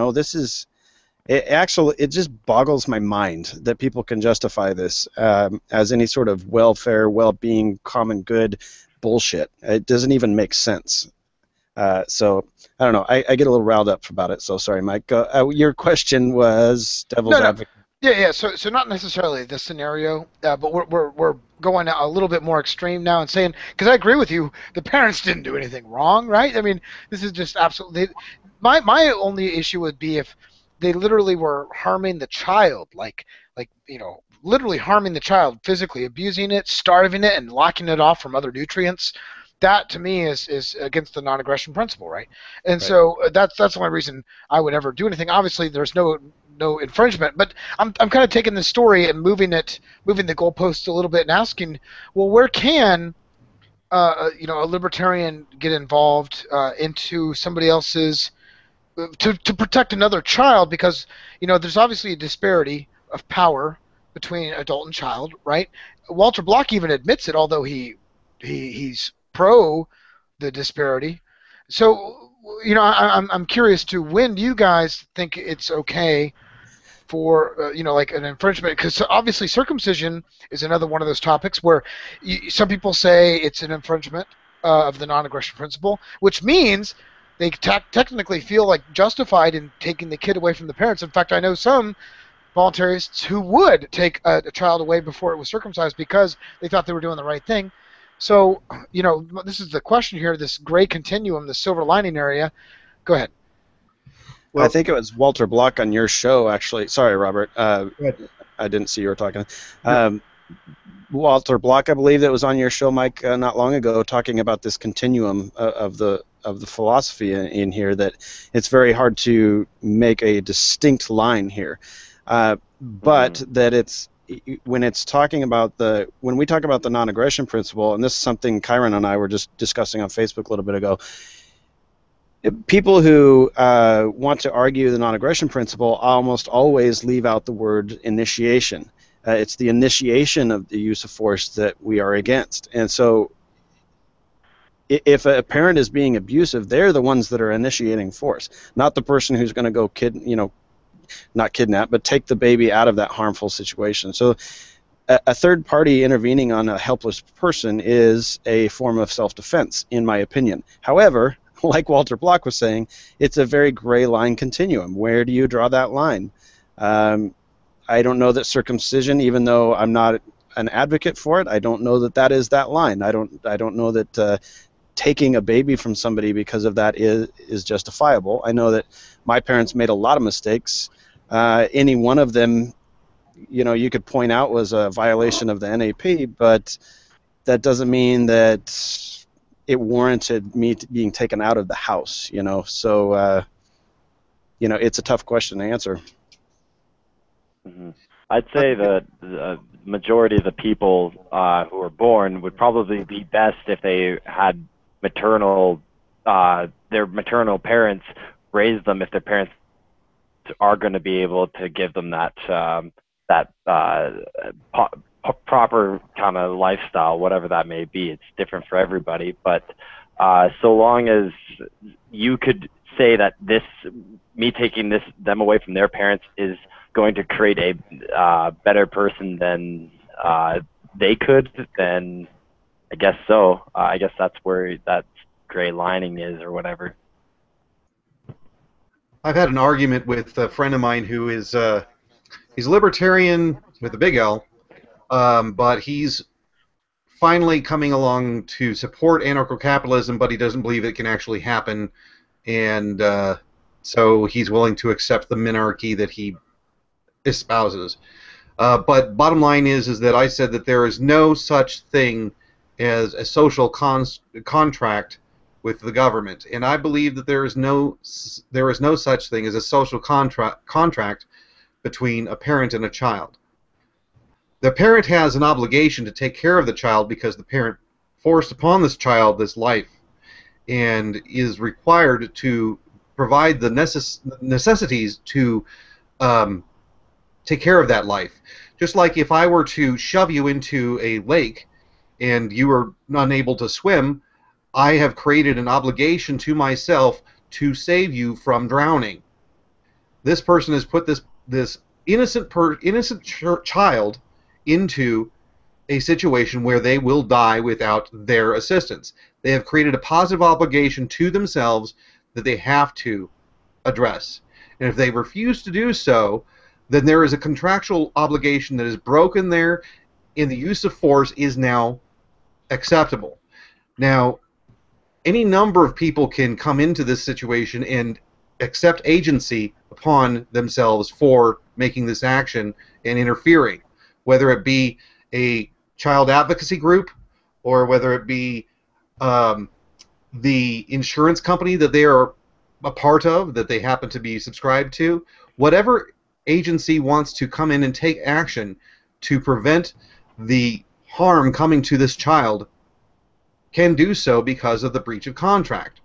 just boggles my mind that people can justify this as any sort of welfare, well-being, common good bullshit. It doesn't even make sense. So I don't know. I get a little riled up about it. So sorry, Mike. Your question was devil's advocate. Yeah. So not necessarily this scenario, but we're going a little bit more extreme now and saying, because I agree with you, the parents didn't do anything wrong, right? I mean, this is just absolutely. My only issue would be if they literally were harming the child, literally harming the child, physically abusing it, starving it, and locking it off from other nutrients. That to me is against the non-aggression principle, right? And right. So that's the only reason I would ever do anything. Obviously, there's no infringement, but I'm kind of taking this story and moving the goalposts a little bit and asking, well, where can a libertarian get involved into somebody else's to protect another child? Because there's obviously a disparity of power between adult and child, right? Walter Block even admits it, although he's pro the disparity. So, I'm curious to, when do you guys think it's okay for, like an infringement? Because obviously circumcision is another one of those topics where some people say it's an infringement of the non-aggression principle, which means they technically feel like justified in taking the kid away from the parents. In fact, I know some voluntarists who would take a child away before it was circumcised because they thought they were doing the right thing. So, this is the question here, this gray continuum, the silver lining area. Go ahead. Well, I think it was Walter Block on your show, actually. Sorry, Robert. I didn't see you were talking. Walter Block, I believe, that was on your show, Mike, not long ago, talking about this continuum of the philosophy in here, that it's very hard to make a distinct line here. But that it's, when we talk about the non-aggression principle, and this is something Kyron and I were just discussing on Facebook a little bit ago, People who want to argue the non-aggression principle almost always leave out the word initiation. It's the initiation of the use of force that we are against. And so if a parent is being abusive, they're the ones that are initiating force, not the person who's going to go not kidnap, but take the baby out of that harmful situation. So a third party intervening on a helpless person is a form of self-defense, in my opinion. However, like Walter Block was saying, it's a very gray line continuum. Where do you draw that line? I don't know that circumcision, even though I'm not an advocate for it, I don't know that that is that line. I don't know that taking a baby from somebody because of that is justifiable. I know that my parents made a lot of mistakes. Any one of them, you could point out was a violation of the NAP, but that doesn't mean that it warranted me being taken out of the house, So, it's a tough question to answer. Mm-hmm. I'd say that the majority of the people who are born would probably be best if they had their maternal parents raise them, if their parents are going to be able to give them that proper kind of lifestyle, whatever that may be. It's different for everybody, but so long as you could say that me taking them away from their parents is going to create a better person than they could, then I guess so. I guess that's where that gray lining is, or whatever. I've had an argument with a friend of mine who is he's libertarian with a big L, but he's finally coming along to support anarcho-capitalism, but he doesn't believe it can actually happen, and so he's willing to accept the minarchy that he espouses. But bottom line is that I said that there is no such thing as a social contract with the government, and I believe that there is no such thing as a social contract between a parent and a child. The parent has an obligation to take care of the child because the parent forced upon this child this life and is required to provide the necessities to take care of that life. Just like if I were to shove you into a lake and you are unable to swim, I have created an obligation to myself to save you from drowning. This person has put this innocent child into a situation where they will die without their assistance. They have created a positive obligation to themselves that they have to address. And if they refuse to do so, then there is a contractual obligation that is broken there, and the use of force is now acceptable. Now, any number of people can come into this situation and accept agency upon themselves for making this action and interfering, whether it be a child advocacy group or whether it be the insurance company that they are a part of, that they happen to be subscribed to. Whatever agency wants to come in and take action to prevent the harm coming to this child can do so because of the breach of contract.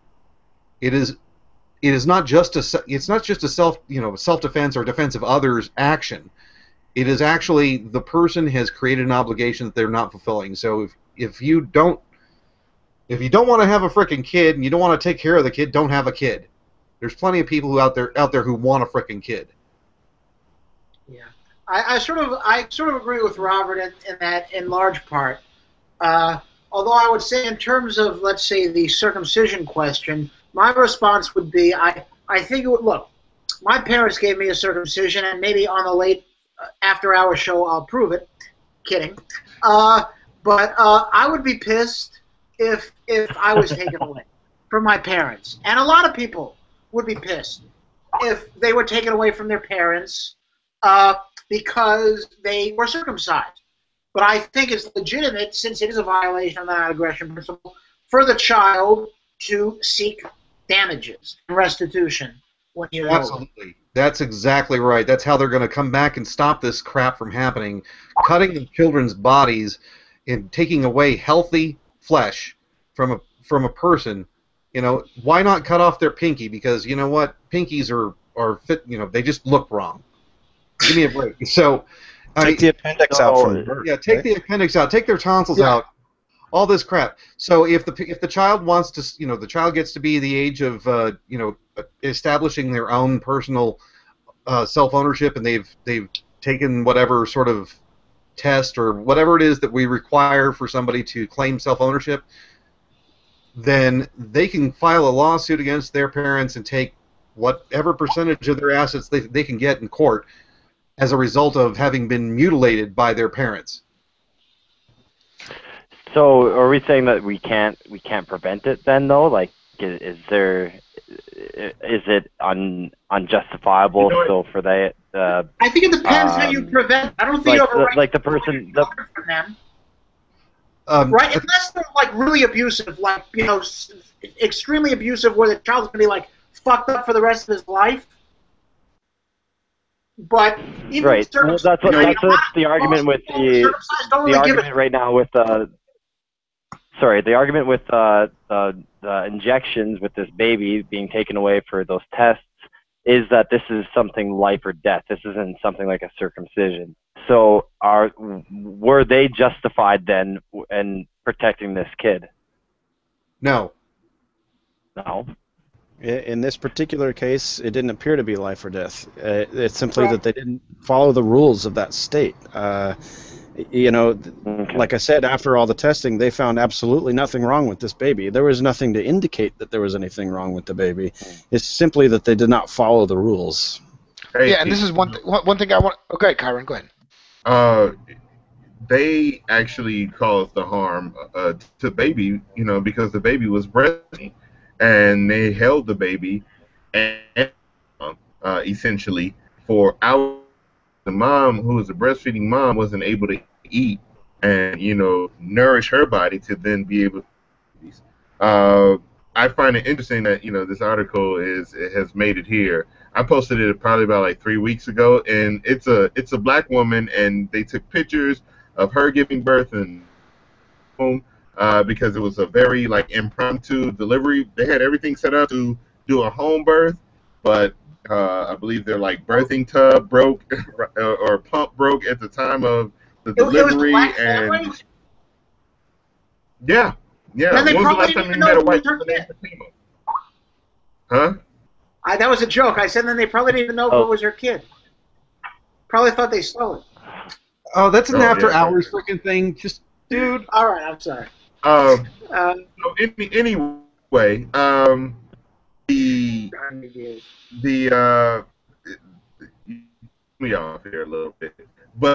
It is not just a self-defense or defense of others action. It is actually the person has created an obligation that they're not fulfilling. So if you don't want to have a freaking kid and you don't want to take care of the kid, don't have a kid. There's plenty of people out there who want a freaking kid. Yeah, I sort of agree with Robert in that in large part. Although I would say in terms of, let's say, the circumcision question, my response would be I think it would, look, my parents gave me a circumcision, and maybe on the late after-hour show I'll prove it. Kidding. But I would be pissed if I was taken away from my parents. And a lot of people would be pissed if they were taken away from their parents because they were circumcised. But I think it's legitimate, since it is a violation of the non-aggression principle, for the child to seek damages and restitution when you know. Absolutely. That's exactly right. That's how they're going to come back and stop this crap from happening. Cutting the children's bodies and taking away healthy flesh from a person You know, why not cut off their pinky? Because you know what, pinkies are fit. You know, they just look wrong. Give me a break. So, take the appendix out from birth. Yeah, take the appendix out. Take their tonsils out. All this crap. So if the child wants to, you know, the child gets to be the age of, you know, establishing their own personal self-ownership, and they've taken whatever sort of test or whatever it is that we require for somebody to claim self-ownership, then they can file a lawsuit against their parents and take whatever percentage of their assets they can get in court as a result of having been mutilated by their parents. So are we saying that we can't prevent it then though? Like, is it unjustifiable? You know, so for that, I think it depends how you prevent. I don't think like the person from them. Right, unless they're like really abusive, like, you know, extremely abusive, where the child's gonna be like fucked up for the rest of his life. But even right, well, that's the argument with the argument right now with the argument with the injections with this baby being taken away for those tests is that this is something life or death. This isn't something like a circumcision. So were they justified then in protecting this kid? No. No. In this particular case, it didn't appear to be life or death. It's simply that they didn't follow the rules of that state. You know, like I said, after all the testing, they found absolutely nothing wrong with this baby. There was nothing to indicate that there was anything wrong with the baby. It's simply that they did not follow the rules. Yeah, and this is one thing I want. Okay, Kyron, go ahead. They actually caused the harm to baby, you know, because the baby was breastfeeding, and they held the baby and essentially for hours. The mom, who was a breastfeeding mom, wasn't able to eat and, you know, nourish her body to then be able to. I find it interesting that, you know, this article has made it here. I posted it probably about like 3 weeks ago, and it's a black woman, and they took pictures of her giving birth and home because it was a very like impromptu delivery. They had everything set up to do a home birth, but I believe their like birthing tub broke or pump broke at the time of the delivery, and yeah. When was the last time you met a white person named Fatima? Huh? That was a joke. I said then they probably didn't even know if it was her kid. Probably thought they stole it. Oh, that's an after-hours freaking thing. Just, dude. All right, I'm sorry. Anyway, me off here a little bit, but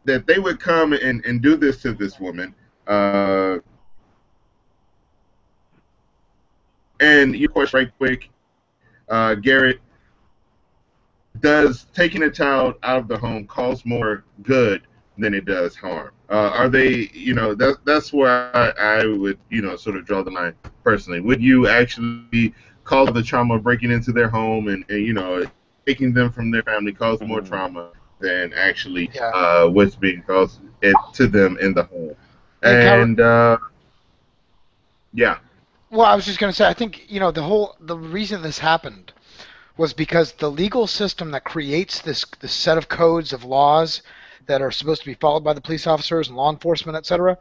that they would come and do this to this woman, and your question right quick, Garrett, does taking a child out of the home cause more good than it does harm? Are they, you know, that's where I would, you know, sort of draw the line personally. Would you actually cause the trauma of breaking into their home and you know, taking them from their family cause more trauma than actually what's being caused to them in the home? And yeah. Well, I was just going to say, I think, you know, the reason this happened was because the legal system that creates this set of codes of laws that are supposed to be followed by the police officers and law enforcement, etc.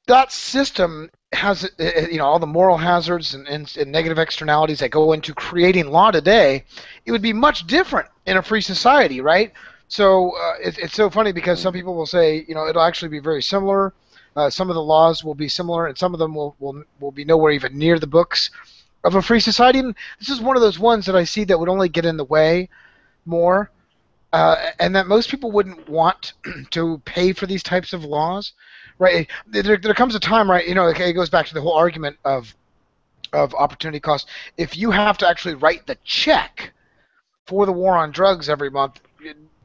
That system has, you know, all the moral hazards and negative externalities that go into creating law today. It would be much different in a free society, right? So it's so funny because some people will say, you know, it'll actually be very similar. Some of the laws will be similar, and some of them will be nowhere even near the books of a free society. And this is one of those ones that I see that would only get in the way more, and that most people wouldn't want to pay for these types of laws, right? There comes a time, right? You know, it goes back to the whole argument of opportunity cost. If you have to actually write the check for the war on drugs every month,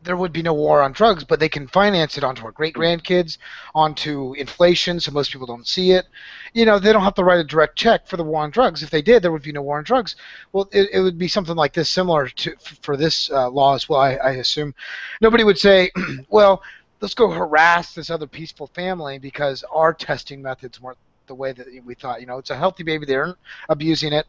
there would be no war on drugs, but they can finance it onto our great-grandkids, onto inflation, so most people don't see it. You know, they don't have to write a direct check for the war on drugs. If they did, there would be no war on drugs. Well, it would be something like this, similar to for this law as well, I assume. Nobody would say, well, let's go harass this other peaceful family because our testing methods weren't the way that we thought. It's a healthy baby. They aren't abusing it.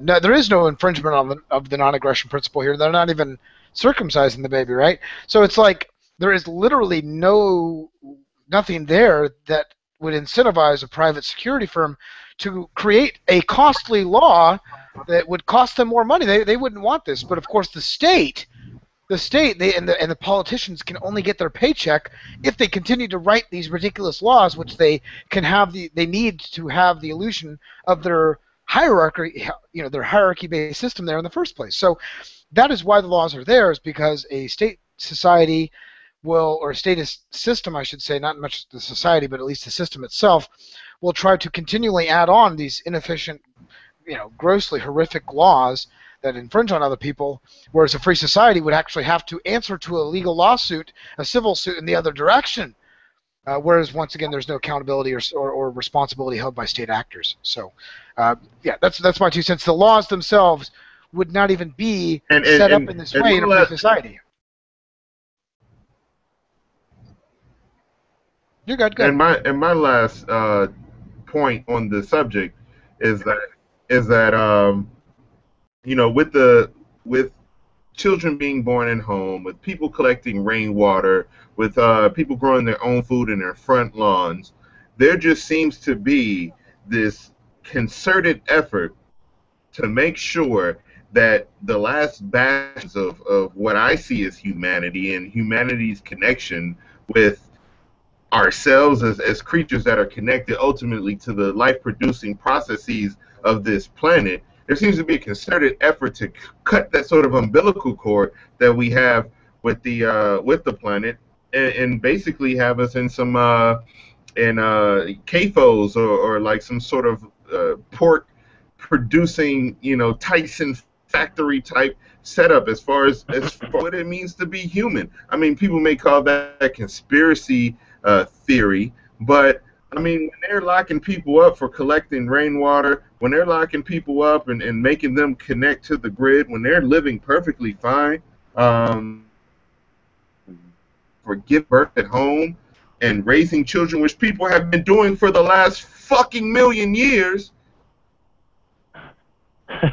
No, there is no infringement of the non-aggression principle here. They're not even circumcising the baby, right? So it's like there is literally nothing there that would incentivize a private security firm to create a costly law that would cost them more money. They wouldn't want this, but of course the state and the politicians can only get their paycheck if they continue to write these ridiculous laws, which they need to have the illusion of their hierarchy, their hierarchy-based system there in the first place. So that is why the laws are there, is because a state society or a statist system, I should say, not much the society, but at least the system itself, will try to continually add on these inefficient, grossly horrific laws that infringe on other people, whereas a free society would actually have to answer to a legal lawsuit, a civil suit in the other direction, whereas once again there's no accountability or responsibility held by state actors. So that's my 2 cents. The laws themselves would not even be set up in this way in a free society. You're good. Go ahead. And my last point on the subject is that with children being born at home, with people collecting rainwater, with people growing their own food in their front lawns, there just seems to be this concerted effort to make sure that the last bastions of what I see as humanity and humanity's connection with ourselves as creatures that are connected ultimately to the life-producing processes of this planet, there seems to be a concerted effort to cut that sort of umbilical cord that we have with the planet, and basically have us in some CAFOs or like some sort of pork producing, Tyson factory type setup as far as what it means to be human. I mean, people may call that conspiracy theory, but I mean, when they're locking people up for collecting rainwater, when they're locking people up and making them connect to the grid, when they're living perfectly fine, for giving birth at home and raising children, which people have been doing for the last fucking million years,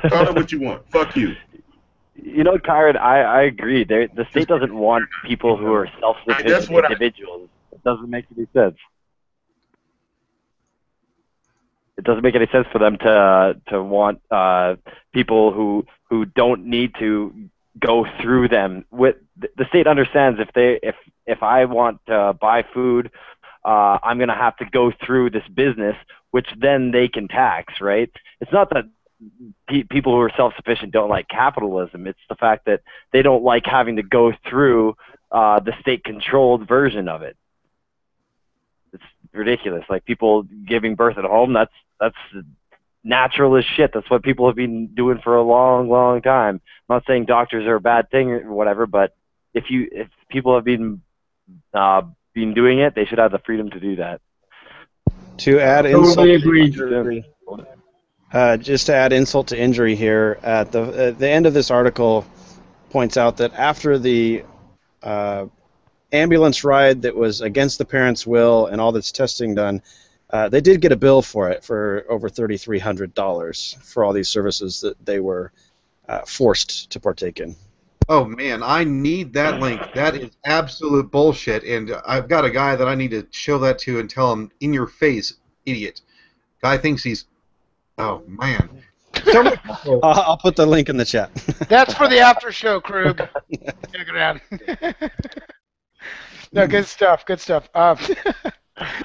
call it what you want. Fuck you. Kyron, I agree. The state doesn't want people who are self-sufficient individuals. It doesn't make any sense. It doesn't make any sense for them to want people who don't need to go through them. The state understands if I want to buy food, I'm going to have to go through this business, which then they can tax, right? It's not that people who are self-sufficient don't like capitalism. It's the fact that they don't like having to go through the state-controlled version of it. It's ridiculous. Like people giving birth at home, that's natural as shit. That's what people have been doing for a long, long time. I'm not saying doctors are a bad thing or whatever, but if people have been doing it, they should have the freedom to do that. To add insult to injury, just to add insult to injury here, at the end of this article points out that after the ambulance ride that was against the parents' will and all this testing done, they did get a bill for it for over $3,300 for all these services that they were forced to partake in. Oh man, I need that link. That is absolute bullshit, and I've got a guy that I need to show that to and tell him, in your face, idiot. Guy thinks he's... Oh man. I'll put the link in the chat. That's for the after show, Krug. Check it out. No, good stuff. Good stuff.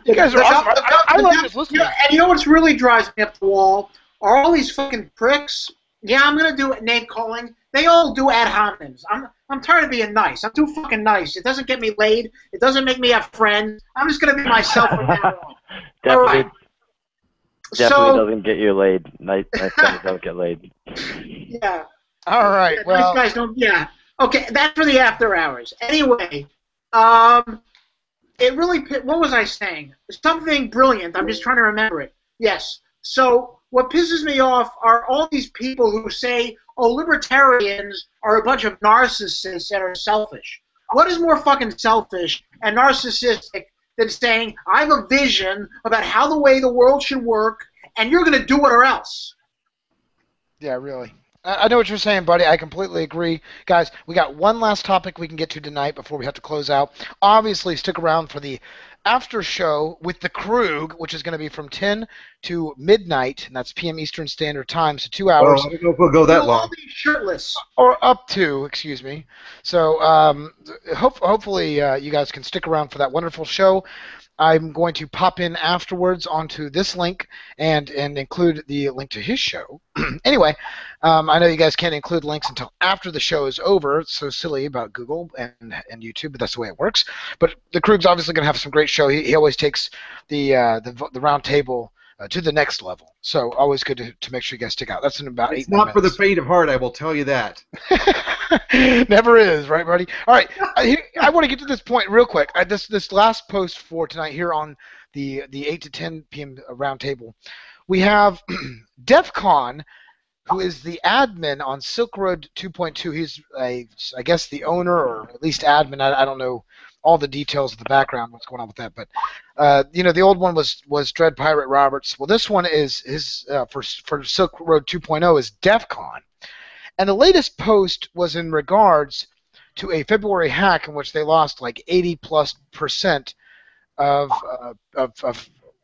You guys are awesome. I love just listening. And you know what's really drives me up the wall? Are all these fucking pricks? Yeah, I'm gonna do it. Name calling. They all do ad hominems. I'm tired of being nice. I'm too fucking nice. It doesn't get me laid. It doesn't make me have friends. I'm just gonna be myself from now on. Definitely doesn't get you laid. Nice guys don't get laid. Yeah. All right. Yeah, well. Nice guys don't. Yeah. Okay. That's for the after hours. Anyway. It really, what was I saying? Something brilliant. I'm just trying to remember it. Yes. So what pisses me off are all these people who say, oh, libertarians are a bunch of narcissists that are selfish. What is more fucking selfish and narcissistic than saying, I have a vision about how the way the world should work, and you're going to do it or else. Yeah, really. I know what you're saying, buddy. I completely agree. Guys, we got one last topic we can get to tonight before we have to close out. Obviously, stick around for the after show with the Krug, which is going to be from 10 to midnight, and that's p.m. Eastern Standard Time, so 2 hours. Well, I don't know if we'll go that long. We'll be shirtless. Or up to, excuse me. So hopefully you guys can stick around for that wonderful show. I'm going to pop in afterwards onto this link and include the link to his show. Anyway, I know you guys can't include links until after the show is over. It's so silly about Google and YouTube, but that's the way it works. But the Krug's obviously going to have some great show. He always takes the round table to the next level. So always good to make sure you guys stick out. That's in about 8 minutes. It's not for the faint of heart, I will tell you that. Never is, right, buddy? All right, I want to get to this point real quick. This last post for tonight here on the 8 to 10 p.m. roundtable, we have DEF CON, who is the admin on Silk Road 2.2. He's, I guess, the owner or at least admin. I don't know all the details of the background, what's going on with that. But, the old one was Dread Pirate Roberts. Well, this one is for Silk Road 2.0 is DEF CON. And the latest post was in regards to a February hack in which they lost like 80+%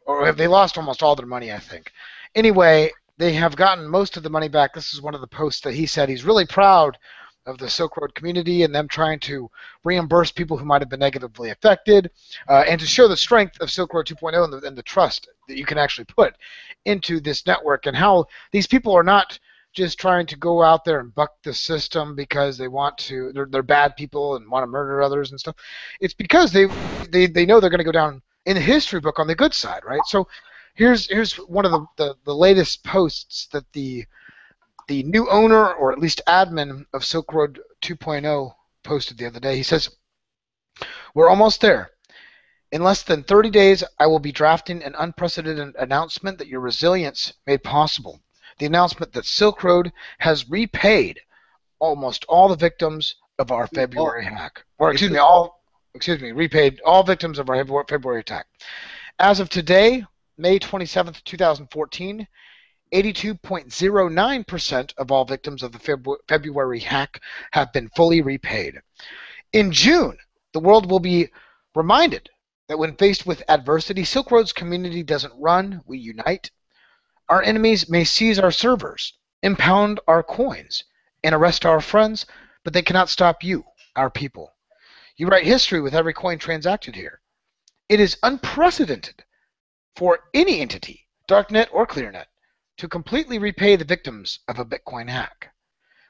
or they lost almost all their money, I think. Anyway, they have gotten most of the money back. This is one of the posts that he said he's really proud of the Silk Road community and them trying to reimburse people who might have been negatively affected and to show the strength of Silk Road 2.0 and the trust that you can actually put into this network and how these people are not just trying to go out there and buck the system because they want to. They're bad people and want to murder others and stuff. It's because they know they're going to go down in the history book on the good side, right? So here's one of the latest posts that the new owner or at least admin of Silk Road 2.0 posted the other day. He says, "We're almost there. In less than 30 days, I will be drafting an unprecedented announcement that your resilience made possible. The announcement that Silk Road has repaid almost all the victims of our February hack. Or repaid all victims of our February attack. As of today, May 27th, 2014, 82.09% of all victims of the February hack have been fully repaid. In June, the world will be reminded that when faced with adversity, Silk Road's community doesn't run, we unite. Our enemies may seize our servers, impound our coins, and arrest our friends, but they cannot stop you, our people. You write history with every coin transacted here. It is unprecedented for any entity, Darknet or ClearNet, to completely repay the victims of a Bitcoin hack.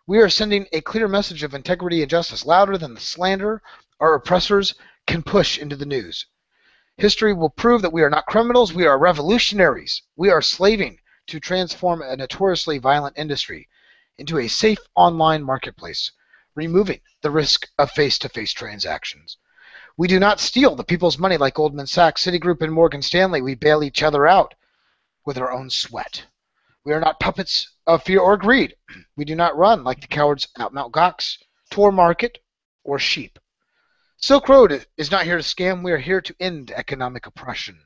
We are sending a clear message of integrity and justice louder than the slander our oppressors can push into the news. History will prove that we are not criminals, we are revolutionaries. We are slaving to transform a notoriously violent industry into a safe online marketplace, removing the risk of face-to-face transactions. We do not steal the people's money like Goldman Sachs, Citigroup, and Morgan Stanley. We bail each other out with our own sweat. We are not puppets of fear or greed. We do not run like the cowards at Mt. Gox, Tor Market, or Sheep. Silk Road is not here to scam. We are here to end economic oppression.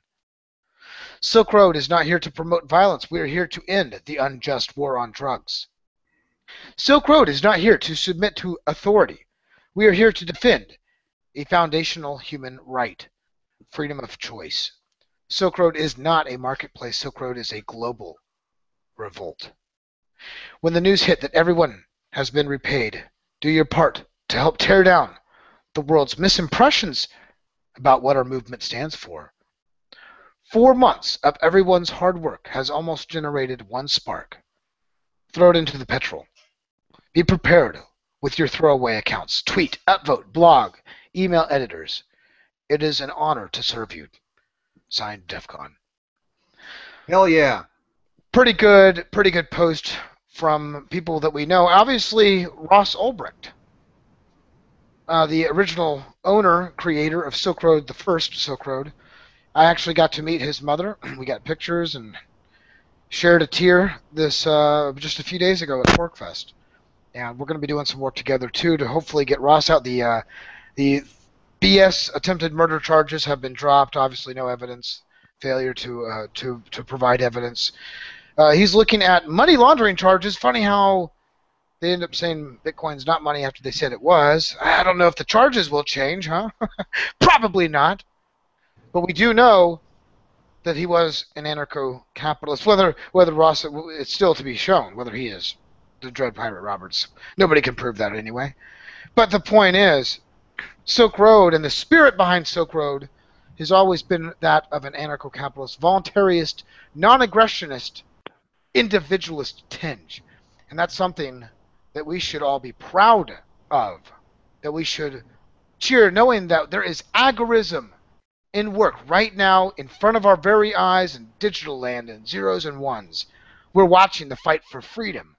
Silk Road is not here to promote violence. We are here to end the unjust war on drugs. Silk Road is not here to submit to authority. We are here to defend a foundational human right, freedom of choice. Silk Road is not a marketplace. Silk Road is a global revolt. When the news hit that everyone has been repaid, do your part to help tear down the world's misimpressions about what our movement stands for. 4 months of everyone's hard work has almost generated one spark. Throw it into the petrol. Be prepared with your throwaway accounts. Tweet, upvote, blog, email editors. It is an honor to serve you. Signed, DEF CON. Hell yeah. Pretty good post from people that we know. Obviously, Ross Ulbricht, the original owner, creator of Silk Road, the first Silk Road. I actually got to meet his mother. We got pictures and shared a tear this just a few days ago at Porcfest. And we're going to be doing some work together, too, to hopefully get Ross out. The BS attempted murder charges have been dropped. Obviously, no evidence. Failure to provide evidence. He's looking at money laundering charges. Funny how they end up saying Bitcoin's not money after they said it was. I don't know if the charges will change, huh? Probably not. But we do know that he was an anarcho-capitalist. Whether Ross, it's still to be shown whether he is the Dread Pirate Roberts. Nobody can prove that anyway. But the point is, Silk Road and the spirit behind Silk Road has always been that of an anarcho-capitalist, voluntarist, non-aggressionist, individualist tinge. And that's something that we should all be proud of, that we should cheer, knowing that there is agorism in work right now in front of our very eyes in digital land and zeros and ones. We're watching the fight for freedom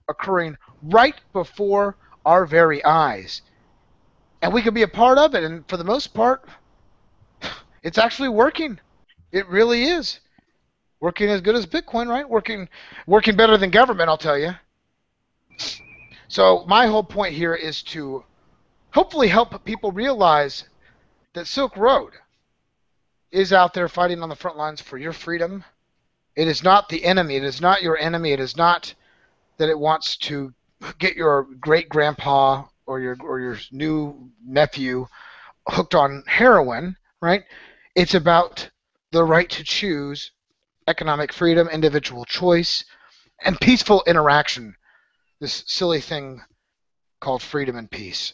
occurring right before our very eyes. And we can be a part of it, and for the most part, it's actually working. It really is. Working as good as Bitcoin, right? Working better than government, I'll tell you. So my whole point here is to hopefully help people realize that Silk Road is out there fighting on the front lines for your freedom. It is not the enemy. It is not your enemy. It is not that it wants to get your great-grandpa or your new nephew hooked on heroin, right? It's about the right to choose, economic freedom, individual choice, and peaceful interaction, this silly thing called freedom and peace.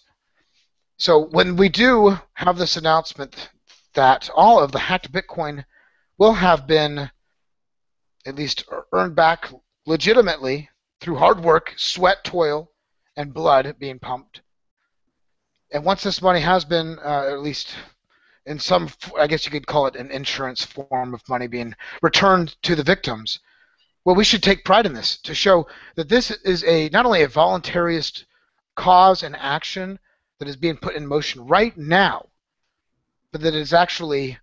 So when we do have this announcement that all of the hacked Bitcoin will have been at least earned back legitimately through hard work, sweat, toil, and blood being pumped, and once this money has been at least in some, I guess you could call it an insurance form of money being returned to the victims, well, we should take pride in this to show that this is not only a voluntarist cause and action that is being put in motion right now, but that it is actually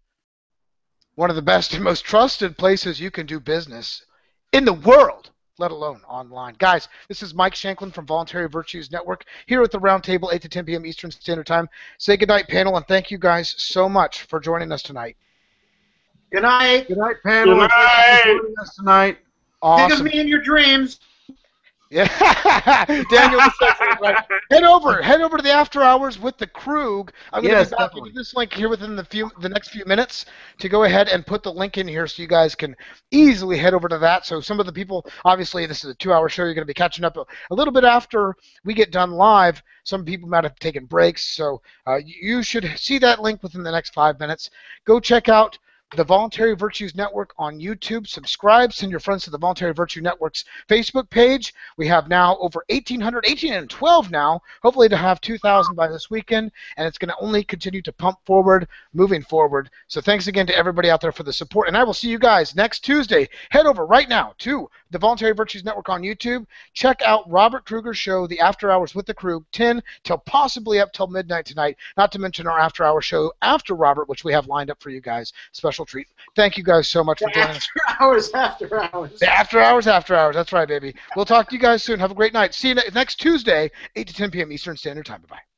one of the best and most trusted places you can do business in the world, let alone online. Guys, this is Mike Shanklin from Voluntary Virtues Network here at the Roundtable, 8 to 10 p.m. Eastern Standard Time. Say goodnight, panel, and thank you guys so much for joining us tonight. Good night. Good night, panel. Good night. Thank you for joining us tonight. Awesome. Think of me in your dreams. Yeah, Daniel, right. Head over to the after hours with the Krug. I'm going to be back into this link here within the next few minutes to go ahead and put the link in here so you guys can easily head over to that. So some of the people, obviously this is a 2-hour show, you're going to be catching up a little bit after we get done live. Some people might have taken breaks, so you should see that link within the next 5 minutes. Go check out the Voluntary Virtues Network on YouTube. Subscribe. Send your friends to the Voluntary Virtue Network's Facebook page. We have now over 1,812 now, hopefully to have 2,000 by this weekend, and it's going to only continue to pump forward, moving forward. So thanks again to everybody out there for the support, and I will see you guys next Tuesday. Head over right now to the Voluntary Virtues Network on YouTube. Check out Robert Kruger's show, The After Hours with the Crew, 10 till possibly up till midnight tonight, not to mention our after-hour show after Robert, which we have lined up for you guys. Special treat. Thank you guys so much for joining us. After hours. The after hours. That's right, baby. We'll talk to you guys soon. Have a great night. See you next Tuesday, 8 to 10 p.m. Eastern Standard Time. Bye-bye.